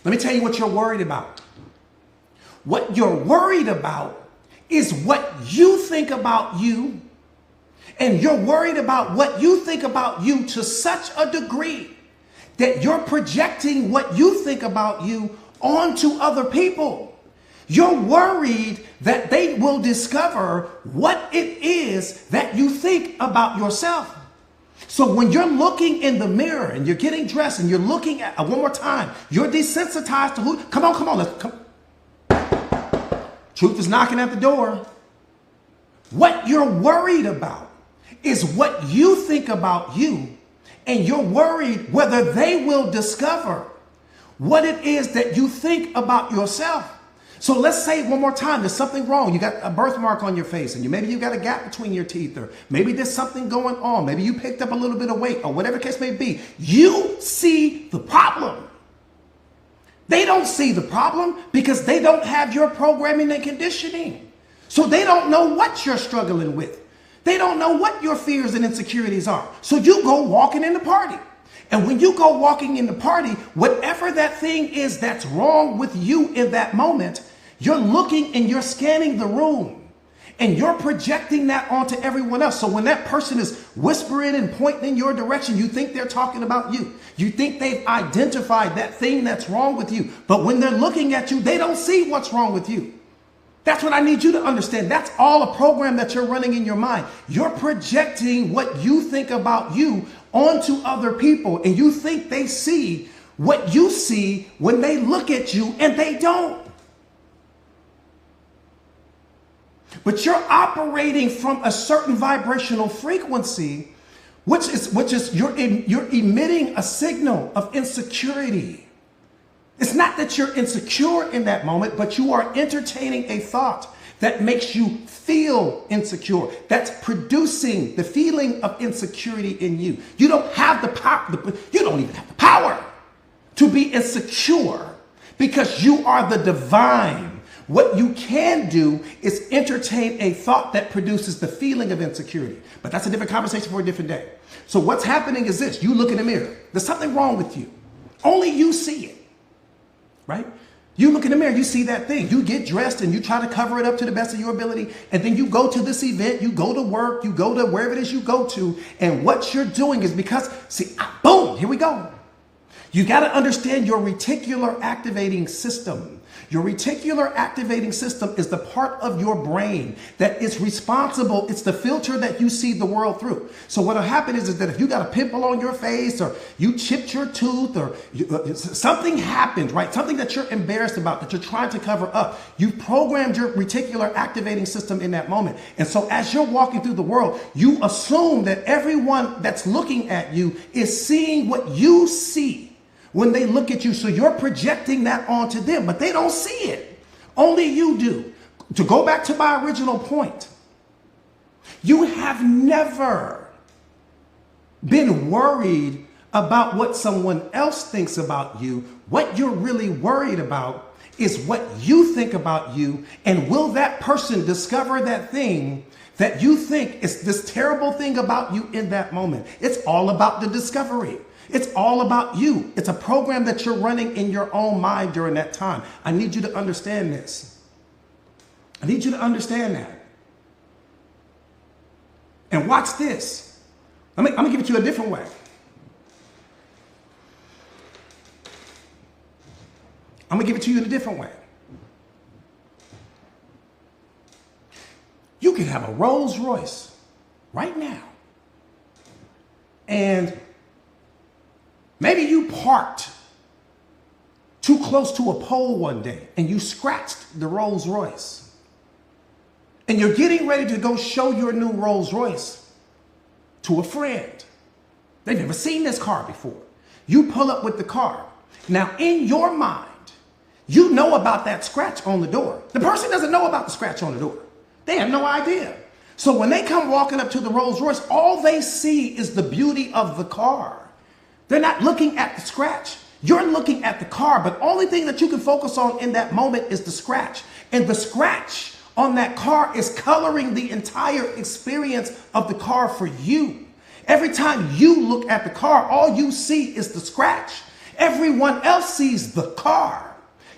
Let me tell you what you're worried about. What you're worried about is what you think about you, and you're worried about what you think about you to such a degree that you're projecting what you think about you onto other people. You're worried that they will discover what it is that you think about yourself. So when you're looking in the mirror and you're getting dressed and you're looking at, one more time, you're desensitized to who, come on, let's come. Truth is knocking at the door. What you're worried about is what you think about you, and you're worried whether they will discover what it is that you think about yourself. So let's say it one more time, there's something wrong. You got a birthmark on your face, and maybe you got a gap between your teeth, or maybe there's something going on. Maybe you picked up a little bit of weight, or whatever the case may be. You see the problem. They don't see the problem because they don't have your programming and conditioning. So they don't know what you're struggling with. They don't know what your fears and insecurities are. So you go walking in the party. And when you go walking in the party, whatever that thing is that's wrong with you in that moment, you're looking and you're scanning the room and you're projecting that onto everyone else. So when that person is whispering and pointing in your direction, you think they're talking about you. You think they've identified that thing that's wrong with you. But when they're looking at you, they don't see what's wrong with you. That's what I need you to understand. That's all a program that you're running in your mind. You're projecting what you think about you onto other people, and you think they see what you see when they look at you, and they don't. But you're operating from a certain vibrational frequency, which is you're emitting a signal of insecurity. It's not that you're insecure in that moment, but you are entertaining a thought that makes you feel insecure. That's producing the feeling of insecurity in you. You don't have the power. You don't even have the power to be insecure because you are the divine. What you can do is entertain a thought that produces the feeling of insecurity. But that's a different conversation for a different day. So what's happening is this. You look in the mirror. There's something wrong with you. Only you see it. Right? You look in the mirror, you see that thing. You get dressed and you try to cover it up to the best of your ability. And then you go to this event, you go to work, you go to wherever it is you go to. And what you're doing is because, see, boom, here we go. You got to understand your reticular activating system. Your reticular activating system is the part of your brain that is responsible. It's the filter that you see the world through. So what will happen is that if you got a pimple on your face, or you chipped your tooth, or something happened, right? Something that you're embarrassed about, that you're trying to cover up. You've programmed your reticular activating system in that moment. And so as you're walking through the world, you assume that everyone that's looking at you is seeing what you see when they look at you. So you're projecting that onto them, but they don't see it. Only you do. To go back to my original point, you have never been worried about what someone else thinks about you. What you're really worried about is what you think about you, and will that person discover that thing that you think is this terrible thing about you in that moment? It's all about the discovery. It's all about you. It's a program that you're running in your own mind during that time. I need you to understand this. I need you to understand that. And watch this. I'm going to give it to you a different way. I'm going to give it to you in a different way. You can have a Rolls Royce right now. And maybe you parked too close to a pole one day and you scratched the Rolls Royce. And you're getting ready to go show your new Rolls Royce to a friend. They've never seen this car before. You pull up with the car. Now, in your mind, you know about that scratch on the door. The person doesn't know about the scratch on the door. They have no idea. So when they come walking up to the Rolls Royce, all they see is the beauty of the car. They're not looking at the scratch. You're looking at the car, but only thing that you can focus on in that moment is the scratch. And the scratch on that car is coloring the entire experience of the car for you. Every time you look at the car, all you see is the scratch. Everyone else sees the car.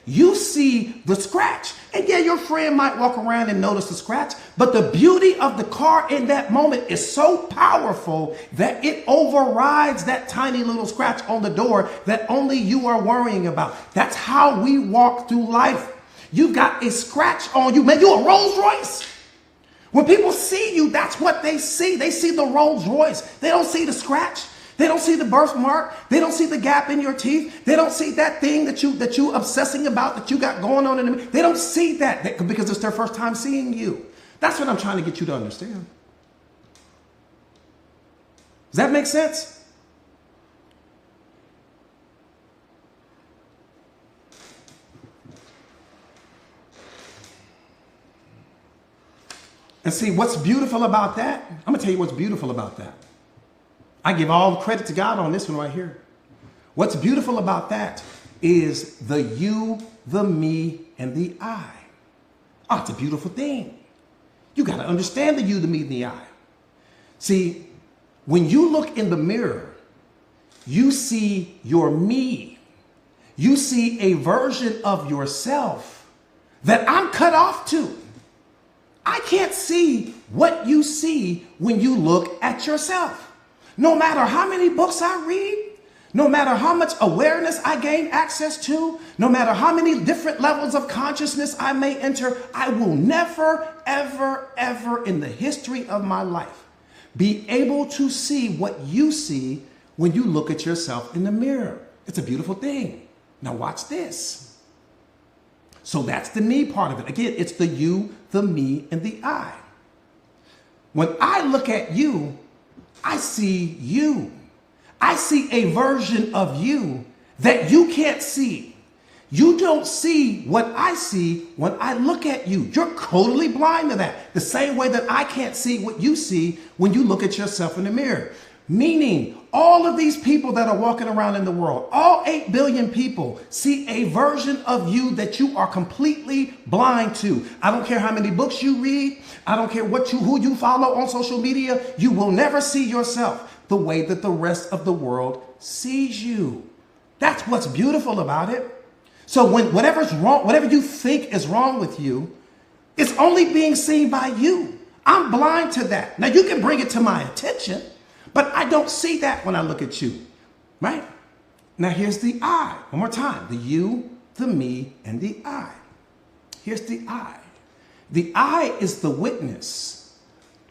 You see the scratch. And yeah, your friend might walk around and notice the scratch, but the beauty of the car in that moment is so powerful that it overrides that tiny little scratch on the door that only you are worrying about. That's how we walk through life. You've got a scratch on you. Man, you're a Rolls Royce. When people see you, that's what they see. They see the Rolls Royce. They don't see the scratch. They don't see the birthmark. They don't see the gap in your teeth. They don't see that thing that you obsessing about that you got going on in them. They don't see that because it's their first time seeing you. That's what I'm trying to get you to understand. Does that make sense? And see, what's beautiful about that? I'm going to tell you what's beautiful about that. I give all credit to God on this one right here. What's beautiful about that is the you, the me, and the I. Oh, it's a beautiful thing. You got to understand the you, the me, and the I. See, when you look in the mirror, you see your me. You see a version of yourself that I'm cut off to. I can't see what you see when you look at yourself. No matter how many books I read, no matter how much awareness I gain access to, no matter how many different levels of consciousness I may enter, I will never, ever, ever in the history of my life be able to see what you see when you look at yourself in the mirror. It's a beautiful thing. Now watch this. So that's the me part of it. Again, it's the you, the me, and the I. When I look at you, I see you. I see a version of you that you can't see. You don't see what I see when I look at you. You're totally blind to that. The same way that I can't see what you see when you look at yourself in the mirror. Meaning, all of these people that are walking around in the world, all 8 billion people see a version of you that you are completely blind to. I don't care how many books you read. I don't care who you follow on social media. You will never see yourself the way that the rest of the world sees you. That's what's beautiful about it. So when whatever's wrong, whatever you think is wrong with you, it's only being seen by you. I'm blind to that. Now you can bring it to my attention, but I don't see that when I look at you, right? Now here's the I. One more time. The you, the me, and the I. Here's the I. The I is the witness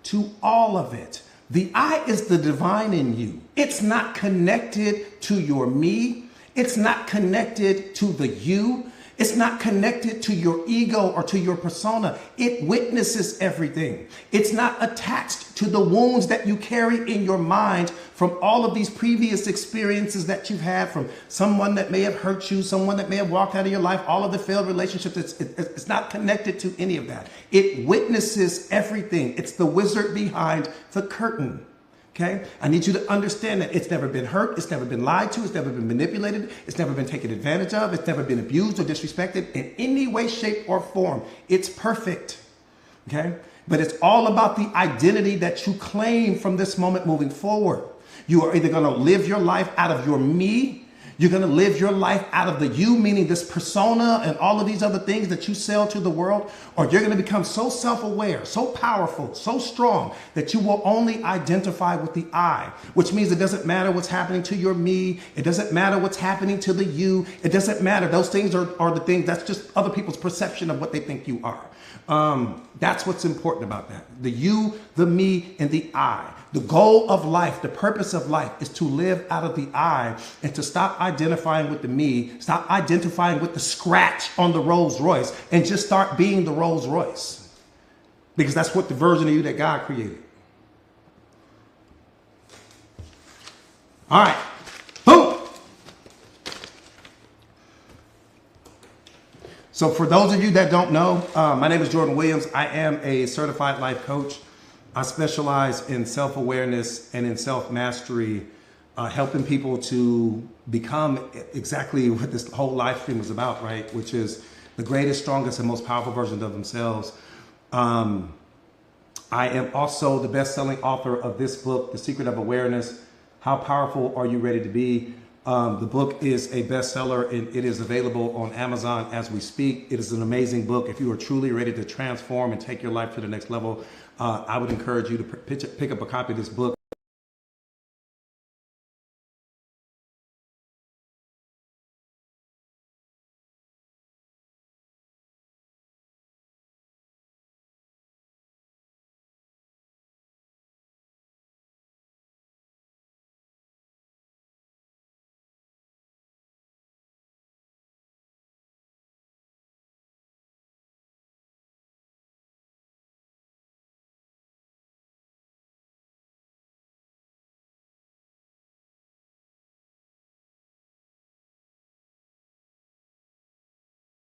to all of it. The I is the divine in you. It's not connected to your me. It's not connected to the you. It's not connected to your ego or to your persona. It witnesses everything. It's not attached to the wounds that you carry in your mind from all of these previous experiences that you've had from someone that may have hurt you, someone that may have walked out of your life, all of the failed relationships. It's not connected to any of that. It witnesses everything. It's the wizard behind the curtain. Okay, I need you to understand that it's never been hurt, it's never been lied to, it's never been manipulated, it's never been taken advantage of, it's never been abused or disrespected in any way, shape, or form. It's perfect. Okay, but it's all about the identity that you claim from this moment moving forward. You are either going to live your life out of your me. You're going to live your life out of the you, meaning this persona and all of these other things that you sell to the world, or you're going to become so self-aware, so powerful, so strong that you will only identify with the I, which means it doesn't matter what's happening to your me. It doesn't matter what's happening to the you. It doesn't matter. Those things are the things, that's just other people's perception of what they think you are. That's what's important about that. The you, the me, and the I. The goal of life, the purpose of life is to live out of the I and to stop identifying with the me, stop identifying with the scratch on the Rolls Royce, and just start being the Rolls Royce. Because that's what the version of you that God created. All right. Boom. So for those of you that don't know, my name is Jordan Williams. I am a certified life coach. I specialize in self-awareness and in self-mastery, helping people to become exactly what this whole live stream is about, right? Which is the greatest, strongest, and most powerful version of themselves. I am also the best-selling author of this book, The Secret of Awareness. How powerful are you ready to be? The book is a bestseller and it is available on Amazon as we speak. It is an amazing book. If you are truly ready to transform and take your life to the next level, I would encourage you to pick up a copy of this book.